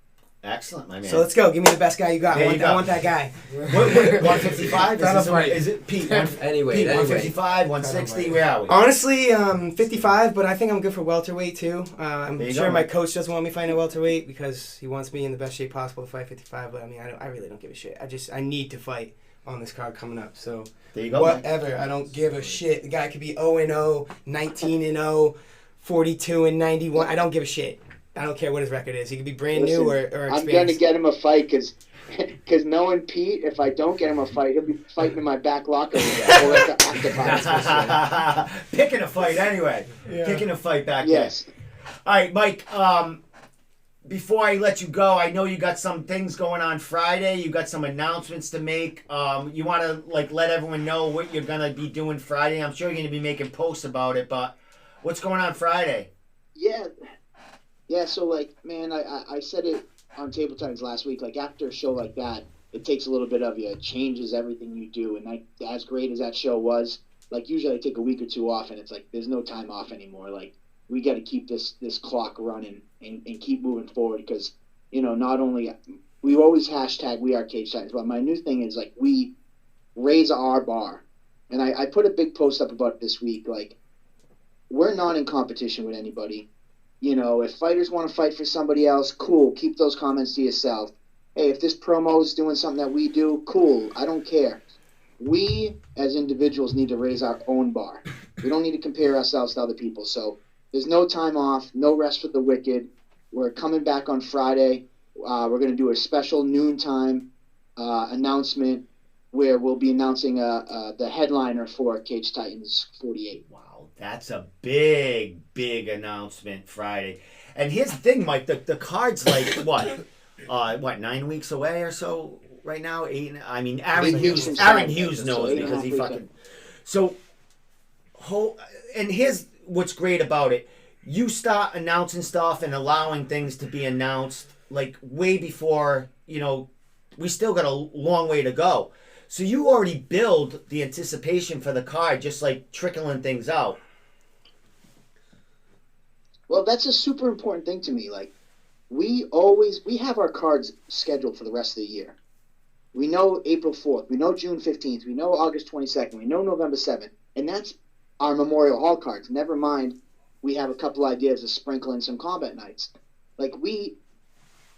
Excellent, my man. So let's go. Give me the best guy you got. There I want that guy. What, 155? Is it Pete? Anyway, 155, 160. Where are we? Honestly, 55, but I think I'm good for welterweight too. I'm There you sure go, my man. coach doesn't want me fighting a welterweight because he wants me in the best shape possible to fight 55. But I mean, I really don't give a shit. I need to fight on this card coming up. So There you go, man. whatever. I don't give a shit. The guy could be 0-0, 19-0, 42 and 91. I don't give a shit. I don't care what his record is. He could be brand new or experienced. I'm going to get him a fight because knowing Pete, if I don't get him a fight, he'll be fighting in my back locker room. Or like the octagon. Picking a fight anyway. Yeah. Picking a fight back Yes. there. All right, Mike. Before I let you go, I know you got some things going on Friday. You got some announcements to make. You want to let everyone know what you're gonna be doing Friday. I'm sure you're gonna be making posts about it, but what's going on Friday? Yeah, so, man, I said it on Table Times last week. After a show like that, it takes a little bit of you. It changes everything you do. And, as great as that show was, usually I take a week or two off, and it's there's no time off anymore. We got to keep this clock running and keep moving forward because, not only – we always hashtag We Are Cage Titans, but my new thing is, we raise our bar. And I put a big post up about it this week. We're not in competition with anybody. If fighters want to fight for somebody else, cool. Keep those comments to yourself. Hey, if this promo is doing something that we do, cool. I don't care. We, as individuals, need to raise our own bar. We don't need to compare ourselves to other people. So there's no time off, no rest for the wicked. We're coming back on Friday. We're going to do a special noontime announcement where we'll be announcing the headliner for Cage Titans 48. Wow, that's a big announcement Friday. And here's the thing, Mike. The card's what 9 weeks away or so right now? 8. I mean, Aaron Hughes knows because he fucking. So, and here's what's great about it. You start announcing stuff and allowing things to be announced way before we still got a long way to go. So you already build the anticipation for the card, just trickling things out. Well, that's a super important thing to me. We have our cards scheduled for the rest of the year. We know April 4th. We know June 15th. We know August 22nd. We know November 7th. And that's our Memorial Hall cards. Never mind, we have a couple ideas of sprinkling some combat nights.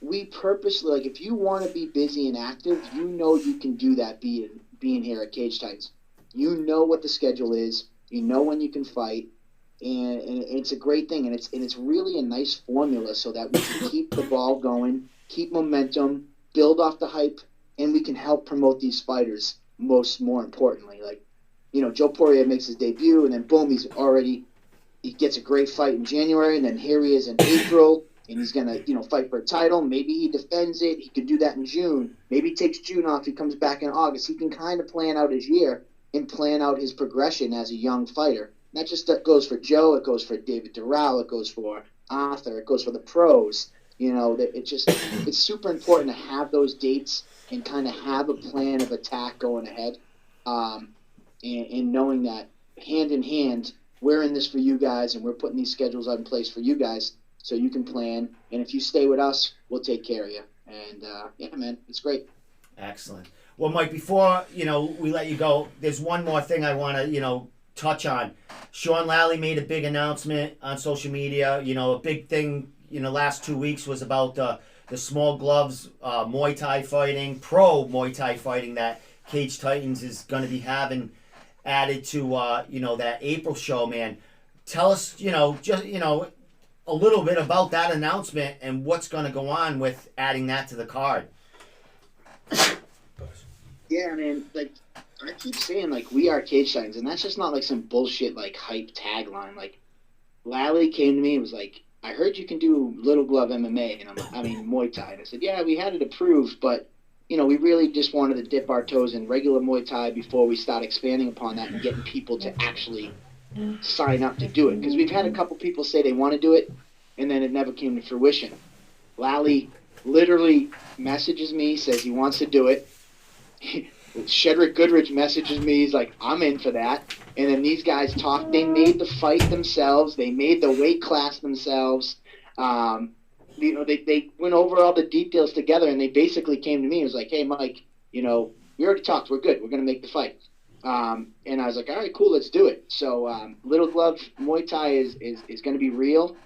We purposely, if you want to be busy and active, you can do that being here at Cage Titans. You know what the schedule is. You know when you can fight. And it's a great thing. And it's really a nice formula so that we can keep the ball going, keep momentum, build off the hype, and we can help promote these fighters more importantly. Joe Poirier makes his debut, and then boom, he gets a great fight in January, and then here he is in April. And he's going to, fight for a title. Maybe he defends it. He could do that in June. Maybe he takes June off. He comes back in August. He can kind of plan out his year and plan out his progression as a young fighter. That goes for Joe. It goes for David Doral. It goes for Arthur. It goes for the pros. It's super important to have those dates and kind of have a plan of attack going ahead. And knowing that hand in hand, we're in this for you guys and we're putting these schedules in place for you guys. So you can plan, and if you stay with us, we'll take care of you. And yeah, man, it's great. Excellent. Well, Mike, before we let you go, there's one more thing I want to touch on. Sean Lally made a big announcement on social media. A big thing last 2 weeks was about the small gloves Muay Thai fighting, pro Muay Thai fighting that Cage Titans is going to be having added to that April show. Man, tell us a little bit about that announcement and what's going to go on with adding that to the card. Yeah, man, I keep saying, we are Cage Titans, and that's just not, some bullshit, hype tagline. Lally came to me and was like, I heard you can do little glove MMA, and Muay Thai. And I said, yeah, we had it approved, but, we really just wanted to dip our toes in regular Muay Thai before we start expanding upon that and getting people to actually sign up to do it. Because we've had a couple people say they want to do it, and then it never came to fruition. Lally literally messages me, says he wants to do it. Shedrick Goodrich messages me. He's like, I'm in for that. And then these guys talked. They made the fight themselves. They made the weight class themselves. They went over all the details together, and they basically came to me and was like, hey, Mike, we already talked. We're good. We're going to make the fight. And I was like, all right, cool, let's do it. So Little Glove Muay Thai is going to be real.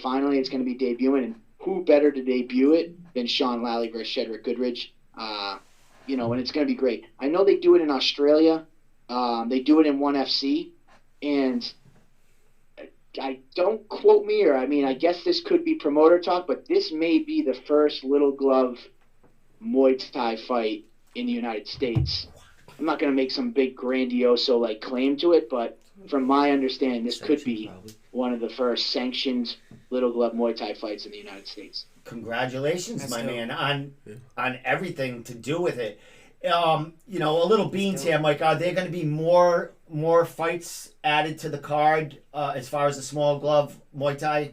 Finally, it's going to be debuting. And who better to debut it than Sean Lally versus Shedrick Goodrich? And it's going to be great. I know they do it in Australia. They do it in 1FC. And I don't quote me, or I guess this could be promoter talk, but this may be the first Little Glove Muay Thai fight in the United States. I'm not going to make some big grandioso claim to it, but from my understanding, this could be one of the first sanctioned Little Glove Muay Thai fights in the United States. Congratulations, my man, on everything to do with it. A little beans here, Mike. Are there going to be more fights added to the card as far as the small glove Muay Thai?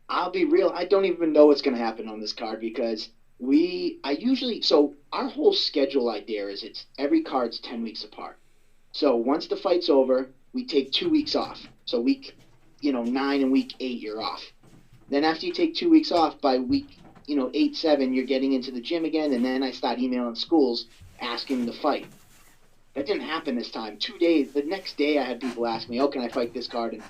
I'll be real. I don't even know what's going to happen on this card because our whole schedule idea is it's every card's 10 weeks apart. So once the fight's over, we take 2 weeks off. So week 9 and week 8, you're off. Then after you take 2 weeks off, by week 8, 7, you're getting into the gym again, and then I start emailing schools asking to fight. That didn't happen this time. 2 days. The next day, I had people ask me, "Oh, can I fight this card?" And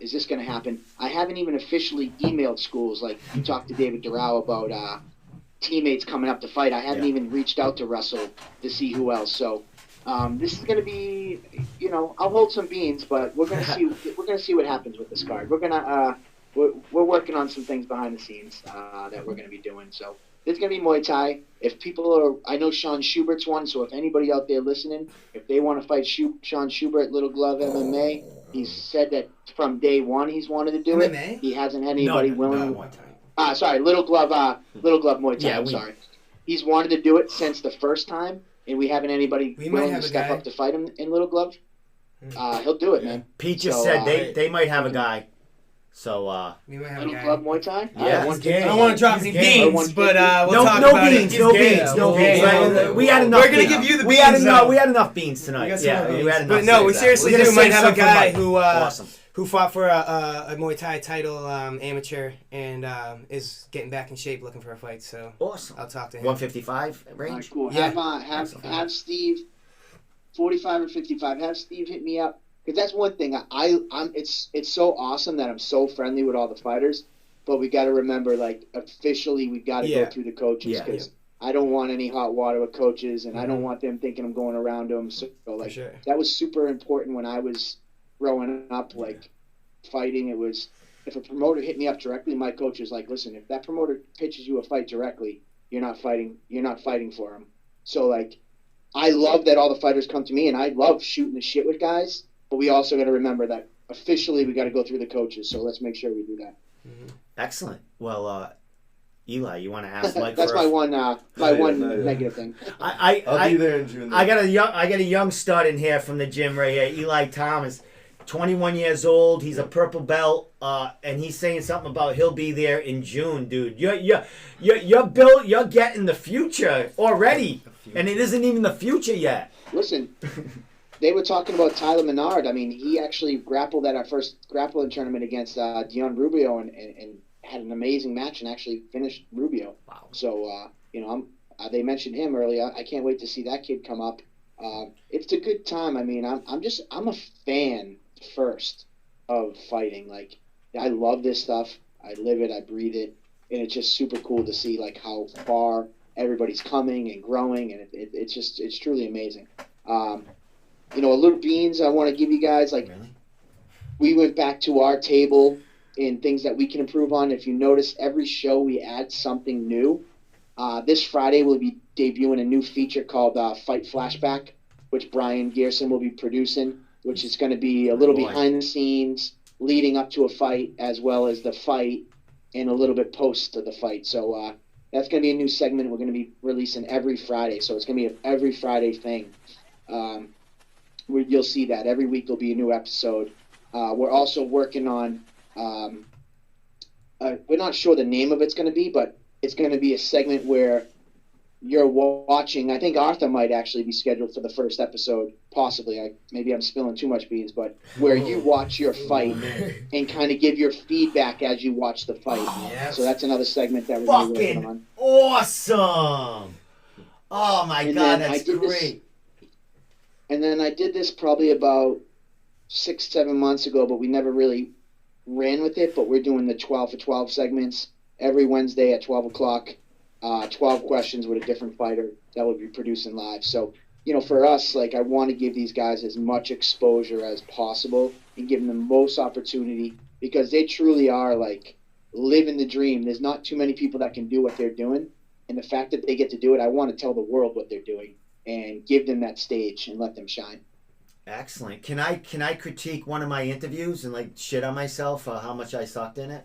is this going to happen? I haven't even officially emailed schools. Like you talked to David Durao about teammates coming up to fight. I haven't even reached out to Russell to see who else. So this is going to be, I'll hold some beans, but we're going to see. We're going to see what happens with this card. We're going to. We're working on some things behind the scenes that we're going to be doing. So there's going to be Muay Thai. If people are, I know Sean Schubert's one. So if anybody out there listening, if they want to fight Sean Schubert, Little Glove MMA, he's said that from day one he's wanted to do MMA? it. He hasn't had anybody willing. Muay Thai. Sorry, Little Glove Muay Thai. Sorry, he's wanted to do it since the first time, and we haven't anybody willing to step up to fight him in Little Glove. He'll do it, man. Pete just said they might have a guy. So, we might have Little Club Muay Thai? Yeah, I don't want to drop any beans, but we'll talk no about beans, it. no beans, no beans. Right? We had enough. We're gonna give you the beans. We had enough beans tonight. Yeah, we had enough. But no, we seriously do might have a guy who fought for a Muay Thai title, amateur, and is getting back in shape, looking for a fight. So awesome. I'll talk to him. 155 range. All right, cool. Yeah. Have Steve, 45 or 55. Have Steve hit me up. Because that's one thing. It's so awesome that I'm so friendly with all the fighters, but we got to remember, officially, we got to go through the coaches because I don't want any hot water with coaches, and I don't want them thinking I'm going around them. So, that was super important when I was growing up, fighting. It was if a promoter hit me up directly, my coach was like, "Listen, if that promoter pitches you a fight directly, you're not fighting for him." So, I love that all the fighters come to me, and I love shooting the shit with guys. But we also got to remember that officially we got to go through the coaches, so let's make sure we do that. Mm-hmm. Excellent. Well, Eli, you want to ask Mike? That's my one negative thing. I'll be there in June. I got a young stud in here from the gym right here, Eli Thomas, 21 years old. He's a purple belt, and he's saying something about he'll be there in June, dude. You're built. You're getting the future already, and it isn't even the future yet. Listen. They were talking about Tyler Menard. I mean, he actually grappled at our first grappling tournament against Dion Rubio and had an amazing match and actually finished Rubio. Wow. So, they mentioned him earlier. I can't wait to see that kid come up. It's a good time. I mean, I'm a fan first of fighting. I love this stuff. I live it. I breathe it. And it's just super cool to see, how far everybody's coming and growing. And it's truly amazing. A little beans I want to give you guys. Really? We went back to our table and things that we can improve on. If you notice, every show we add something new. This Friday we'll be debuting a new feature called Fight Flashback, which Brian Gearson will be producing, which is going to be a little behind the scenes leading up to a fight as well as the fight and a little bit post to the fight. So that's going to be a new segment we're going to be releasing every Friday. So it's going to be an every Friday thing. You'll see that every week there'll be a new episode. We're also working on. We're not sure the name of it's going to be, but it's going to be a segment where you're watching. I think Arthur might actually be scheduled for the first episode, possibly. Maybe I'm spilling too much beans, but where you watch your fight and kind of give your feedback as you watch the fight. Yes. So that's another segment that we're going to be working on. Awesome! Oh my And God, then that's great. And then I did this probably about 6-7 months ago, but we never really ran with it. But we're doing the 12 for 12 segments every Wednesday at 12 o'clock. 12 questions with a different fighter that will be producing live. So, for us, like, I want to give these guys as much exposure as possible and give them the most opportunity because they truly are, like, living the dream. There's not too many people that can do what they're doing. And the fact that they get to do it, I want to tell the world what they're doing and give them that stage and let them shine. Excellent. Can I critique one of my interviews and, like, shit on myself for how much I sucked in it?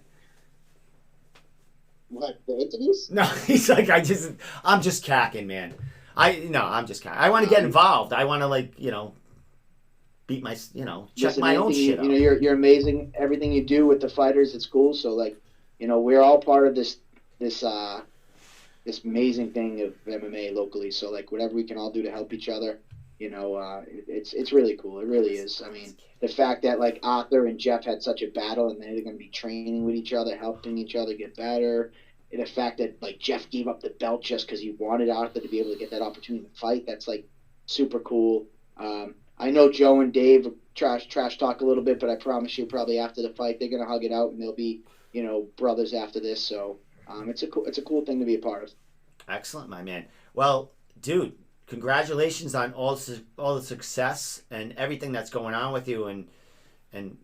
What, the interviews? No, he's like, I'm just cacking, man. I'm just cacking. I want to get involved. I want to, like, beat my, check my own shit out. You're amazing. Everything you do with the fighters, it's cool. So, like, we're all part of this amazing thing of MMA locally. So, like, whatever we can all do to help each other, it's really cool. It really is. I mean, the fact that, like, Arthur and Jeff had such a battle and they're going to be training with each other, helping each other get better. And the fact that, like, Jeff gave up the belt just because he wanted Arthur to be able to get that opportunity to fight, that's, like, super cool. I know Joe and Dave trash talk a little bit, but I promise you probably after the fight they're going to hug it out and they'll be, brothers after this. So it's a cool thing to be a part of. Excellent, my man. Well, dude, congratulations on all the success and everything that's going on with you, and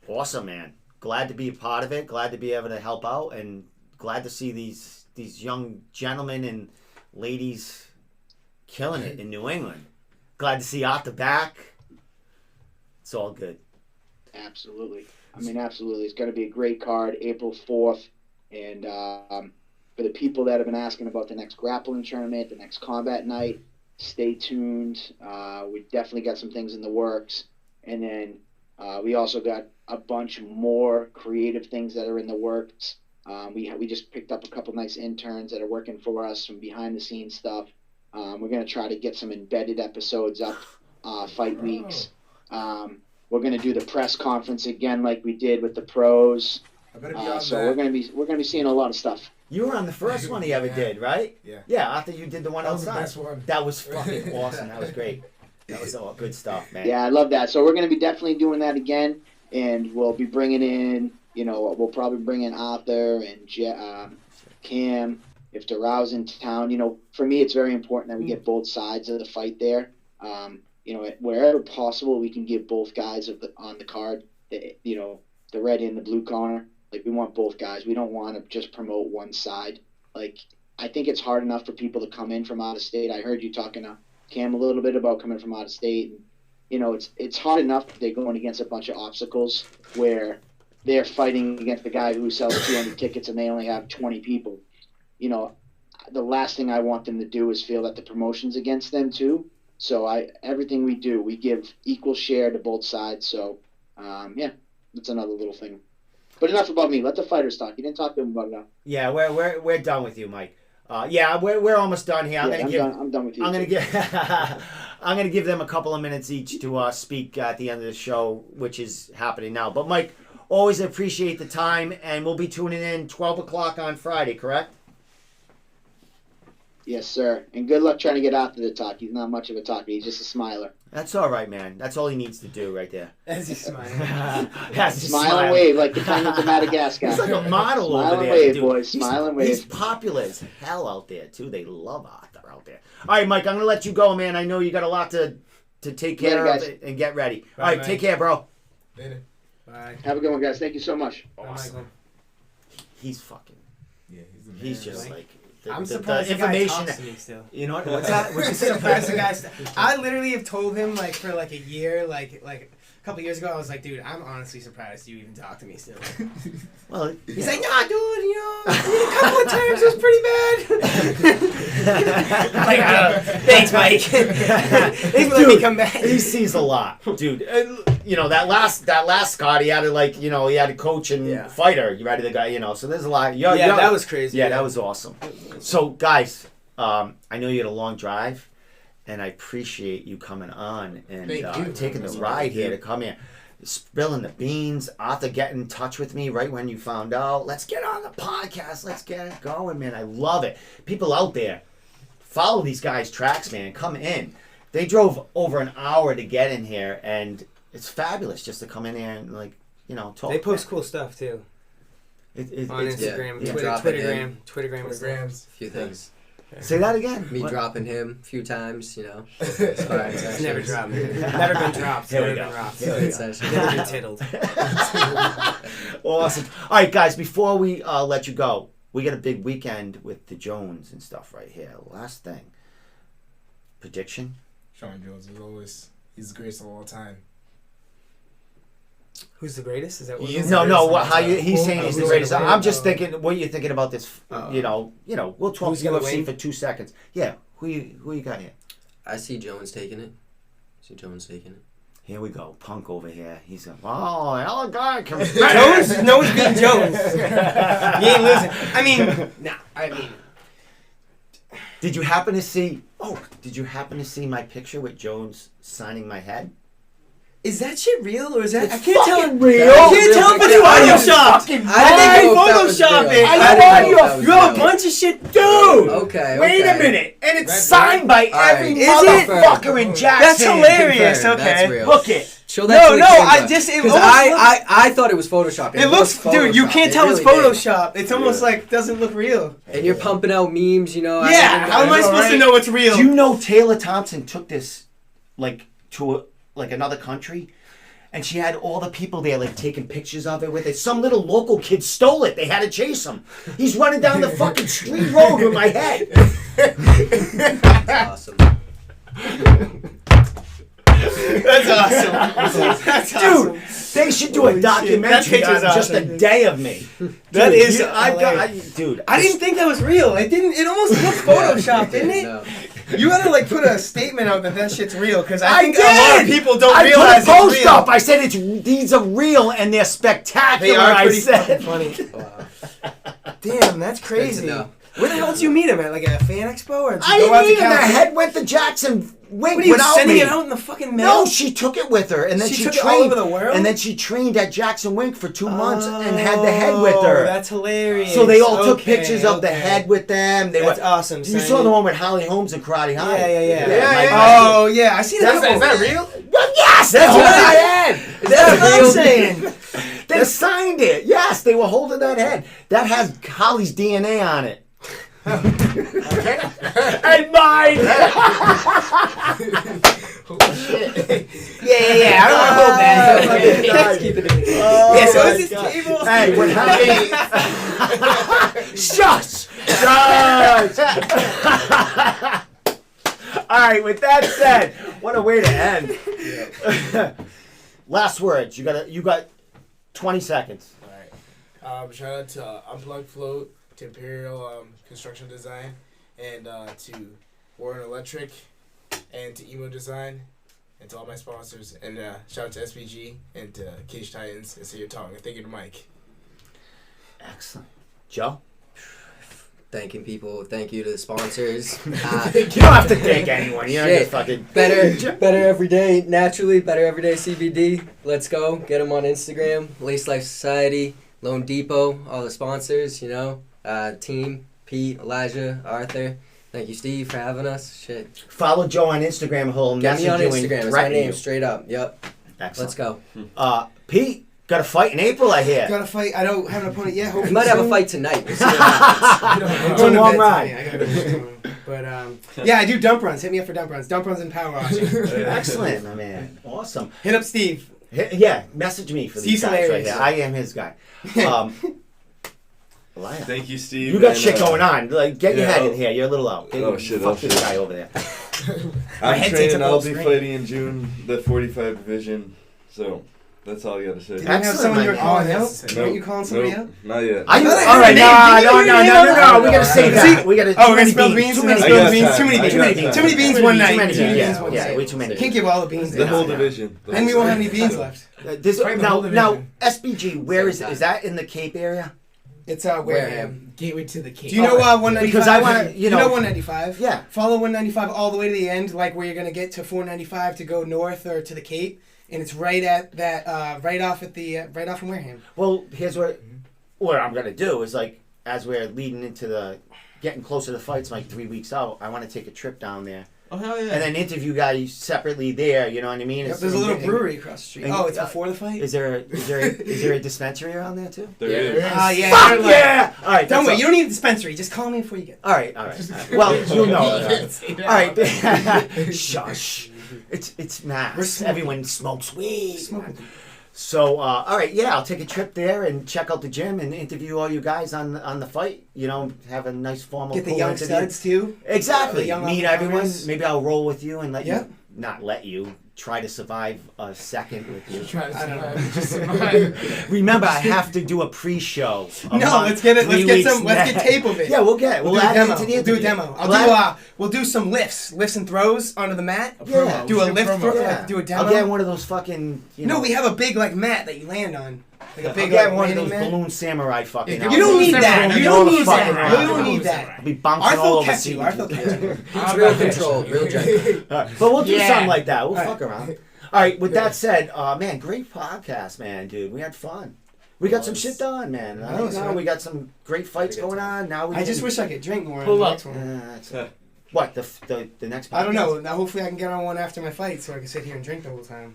awesome, man. Glad to be a part of it. Glad to be able to help out, and glad to see these young gentlemen and ladies killing it in New England. Glad to see Arthur back. It's all good. Absolutely. I mean, absolutely. It's going to be a great card, April 4th, and for the people that have been asking about the next grappling tournament, the next combat night, stay tuned. We definitely got some things in the works. And then we also got a bunch more creative things that are in the works. We just picked up a couple nice interns that are working for us, some behind-the-scenes stuff. We're going to try to get some embedded episodes up, fight weeks. We're going to do the press conference again like we did with the pros. So we're going to be seeing a lot of stuff. You were on the first one he ever did, right? Yeah. Yeah, after you did the one outside. Was the best one. That was fucking awesome. That was great. That was all good stuff, man. Yeah, I love that. So we're going to be definitely doing that again, and we'll be bringing in, we'll probably bring in Arthur and Cam if Darrow's in town. For me, it's very important that we get both sides of the fight there. Wherever possible, we can give both guys on the card, the red and the blue corner. Like, we want both guys. We don't want to just promote one side. Like, I think it's hard enough for people to come in from out of state. I heard you talking to Cam a little bit about coming from out of state. And, it's hard enough that they're going against a bunch of obstacles where they're fighting against the guy who sells 200 tickets and they only have 20 people. The last thing I want them to do is feel that the promotion's against them too. So everything we do, we give equal share to both sides. So, that's another little thing. But enough about me. Let the fighters talk. You didn't talk to them about enough. Yeah, we're done with you, Mike. We're almost done here. I'm done with you. I'm gonna give them a couple of minutes each to speak at the end of the show, which is happening now. But Mike, always appreciate the time, and we'll be tuning in 12 o'clock on Friday, correct? Yes, sir. And good luck trying to get Arthur to talk. He's not much of a talker. He's just a smiler. That's all right, man. That's all he needs to do right there. As he's smiling. Smile and wave like the Penguins of Madagascar. He's like a model Smile over and there. wave, dude. boys. Smile and wave. He's popular as hell out there, too. They love Arthur out there. All right, Mike, I'm going to let you go, man. I know you got a lot to take care of and get ready. All right, take care, bro. Later. Bye. Have a good one, guys. Thank you so much. Awesome. He's fucking... Yeah, he's the man. He's just like... I'm surprised the guy talks to me still. You know what? What's that? I'm surprised the guy. I literally have told him like for like a year, like a couple years ago. I was like, dude, I'm honestly surprised you even talk to me still. Well, he's like, nah, dude, a couple of times it was pretty bad. Like, thanks, Mike. Thanks for letting me come back. He sees a lot, dude. That last Scott, he had to he had a coach and fighter. You ready, the guy, so there's a lot. That was crazy. Yeah, that was awesome. So, guys, I know you had a long drive, and I appreciate you coming on and taking the ride here to come here. Spilling the beans, Arthur getting in touch with me right when you found out. Let's get on the podcast. Let's get it going, man. I love it. People out there, follow these guys' tracks, man. Come in. They drove over an hour to get in here, and it's fabulous just to come in here and, like, you know, talk. They post cool stuff, too. On Instagram, yeah. Twittergram. A few things. Say that again. Me dropping him a few times, you know. Never dropped. Never been dropped. Here we Never go. been dropped. Here we go. Never been tittled. Awesome. All right, guys, before we let you go, we got a big weekend with the Jones and stuff right here. Last thing. Prediction? Sean Jones is always, he's the greatest of all time. Who's the greatest? Is that what? He is. He's saying he's the greatest. I'm just thinking, what are you thinking about this? You know, we'll talk Who's gonna UFC win? for 2 seconds. Yeah, who you got here? I see Jones taking it. Here we go, Punk over here. He's like, oh, hell, guy, come Jones? No one's beating Jones. He ain't losing. I mean, Did you happen to see my picture with Jones signing my head? is that shit real or is that? It's I can't tell. fucking real. I can't tell if it's photoshopped. Fucking I think they photoshopped it. I know You have a bunch of shit, dude. Okay. Wait a minute, and it's signed by every Is it? motherfucker in Jackson. That's hilarious. Confirmed. Okay. That's real. Look it. Show that to the camera. It almost I thought it was photoshopped. It looks, dude. You can't tell it's really did. photoshopped. It's almost like doesn't look real. And you're pumping out memes, you know. Yeah. How am I supposed to know it's real? Do you know Taylor Thompson took this like to another country? And she had all the people there, like, taking pictures of it with it. Some little local kid stole it. They had to chase him. He's running down the fucking street road with my head. That's awesome. That's awesome. That's Dude, they should do a documentary on just a day of me. That Dude, is dude. I didn't think that was real. It didn't. It almost looked photoshopped, didn't it? No. You gotta like put a statement out that shit's real because I think did. a lot of people don't I realize put a post it's real. up. I said these are real and they're spectacular. They are I pretty said. fucking funny. Wow. Damn, that's Good crazy. to know. Where the hell did you meet him at? Like a fan expo or did I you go out didn't to even. The California? head went to Jackson Wink What are you without sending me. it out in the fucking mail? No, she took it with her, and then She she took it trained all over the world? And then she trained at Jackson Wink for 2 months and had the head with her. That's hilarious. So they all took Okay, pictures of the okay. head with them. That's awesome. You Simon. saw the one with Holly Holmes and Karate High. Yeah. Oh yeah, I see that. Is that real? Well, yes, that's what I had. That's what I'm saying. They signed it. Yes, they were holding that head. That has Holly's DNA on it. And mine. Yeah. I don't want to hold that. Let's keep it in the case. Yeah, so is this table? Hey, what happened? Shush! All right, with that said, what a way to end. Last words. You got 20 seconds. All right. Shout out to Unplugged Float, to Imperial Construction Design, and to Warren Electric, and to Emo Design, and to all my sponsors. And shout out to SBG and to Cage Titans and Say Your Tongue. And thank you to Mike. Excellent. Joe? Thanking people. Thank you to the sponsors. You don't have to thank anyone. You don't Shit. just fucking... Better every day. Naturally, Better Everyday CBD. Let's go. Get them on Instagram. Lace Life Society, Lone Depot, all the sponsors, you know. Team, Pete, Elijah, Arthur. Thank you, Steve, for having us. Shit. Follow Joe on Instagram. He'll Get me on message you and Instagram. It's my threaten name, you. straight up. Yep. Excellent. Let's go. Pete, got a fight in April, I hear. Got to fight. I don't have an opponent yet. We might have a fight tonight. We'll see what happens. It's a long ride. I gotta go tomorrow. But yeah, I do dump runs. Hit me up for dump runs. Dump runs and power washing. Excellent, my man. Awesome. Hit up Steve. Yeah, message me for these Steve's guys right hilarious. here. I am his guy. Elias. Thank you, Steve. You got and, shit going on. Like, get your yeah, head in here. You're a little out. Oh, shit, Fuck oh, this shit. guy over there. My I'm head takes training. up the I'll whole be screen. fighting in June, the 45 division. So that's all I got to say. Did you have Excellent, someone you were man. calling Oh, out? yes. Weren't you calling somebody out? Not yet. Are you, I thought I all heard right, a name. no. We gotta save that. See- We gotta. Oh, too we're gonna many spill beans. beans. Too Too many many I beans. got beans. Too many time. beans. I got time. Too many beans one night. Too many Too many beans. beans one Yeah, night. way too many. Can't give all the beans. The now. whole division. The Then whole we won't have division. any beans left. This, Probably the now, whole division. SBG, where is that in the Cape area? It's Wareham. Gateway to the Cape. Do you know 195? Because I wanna, you know 195. Yeah. Follow 195 all the way to the end, like where you're gonna get to 495 to go north or to the Cape, and it's right at that, right off in Wareham. Well, here's what I'm gonna do is like as we're leading into getting closer to fights, like 3 weeks out, I want to take a trip down there. Oh hell yeah! And then interview guys separately there. You know what I mean? Yep, there's a little brewery across the street. Oh, it's before the fight. Is there a dispensary around there too? There is. Yeah. Fuck yeah! All right. Don't wait. You don't need a dispensary. Just call me before you get. All right. Well, you'll know. All right. Shush. It's mass. Everyone smokes weed. So, all right, yeah, I'll take a trip there and check out the gym and interview all you guys on the fight. You know, have a nice formal. Get the cool young interview. studs too. Exactly. Young Meet everyone. up-and-comers. Maybe I'll roll with you and Yep. not let you try to survive a second with you. Try to I don't know. survive. Just survive. Remember, I have to do a pre-show. No, let's get it. Let's get tape of it. Yeah, we'll get it. We'll do a add it demo. into the We'll do a interview. demo. We'll do some lifts and throws onto the mat. Yeah. Do a lift promo. throw. Yeah. Like, do a demo. I'll get one of those fucking. No, we have a big like mat that you land on. Like a I'll big get like, one of landing those mat. balloon samurai fucking. Yeah, You don't need Balloon that. samurai. You don't All the need fucking that. around. You don't need that. I'll be bouncing all Arthur over. catch you. Arthur catch you. Real control, real gentle. All right, but we'll do Yeah. something like that. We'll All fuck around. All right. With that said, man, great podcast, man, dude. We had fun. We got some shit done, man. That was fun. We got some great fights going on. Now we. I just can- wish I could drink more. Pull in the up. next one. What the next? Podcast? I don't know. Now, hopefully, I can get on one after my fight, so I can sit here and drink the whole time.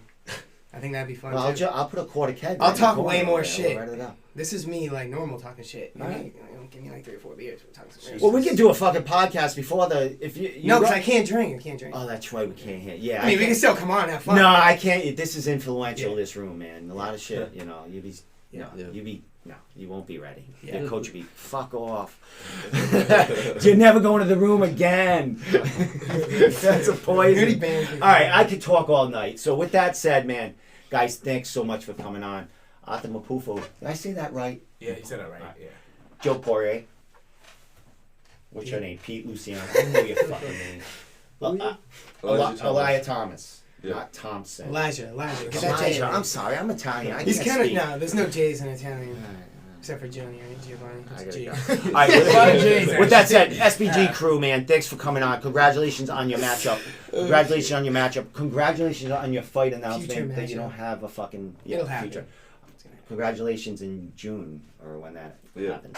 I think that'd be fun Well, too. I'll put a quarter keg. I'll right in the talk corner way more over there. shit. We'll write it up. This is me, like normal talking shit. Maybe, Alright. give me like 3 or 4 beers. We're talking some real Well, we shit. can do a fucking podcast before the if you. No, because I can't drink. Oh, that's right. We can't hear. Yeah. I mean, we can't- can still come on and have fun. No, I can't. This is influential. Yeah. This room, man. A lot of shit. You know, you be. Yeah. No, you won't be ready. Yeah. Your coach will be fuck off. You're never going to the room again. That's a poison. Dirty bands. All right, I could talk all night. So with that said, man, guys, thanks so much for coming on. Arthur Mpofu. Did I say that right? Yeah, you said it right. Yeah. Joe Poirier. What's your name? Pete Luciani. I know your fucking name. Elijah Thomas. Yeah. Not Thompson. Elijah. Get that J Elijah. in. I'm sorry. I'm Italian. I He's can't kind of speak. no. There's no J's in Italian All right. except for Gianni, right? Giovanni. I It's gotta G. go. All right, with that said, SBG crew, man, thanks for coming on. Congratulations on your matchup. Congratulations on your matchup. Congratulations on your fight announcement Future that you matchup. don't have a fucking It'll happen. future. Congratulations in June or when that happens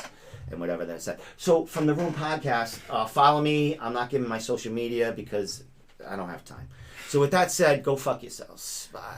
and whatever that said. So from the Room Podcast, follow me. I'm not giving my social media because I don't have time. So with that said, go fuck yourselves. Bye.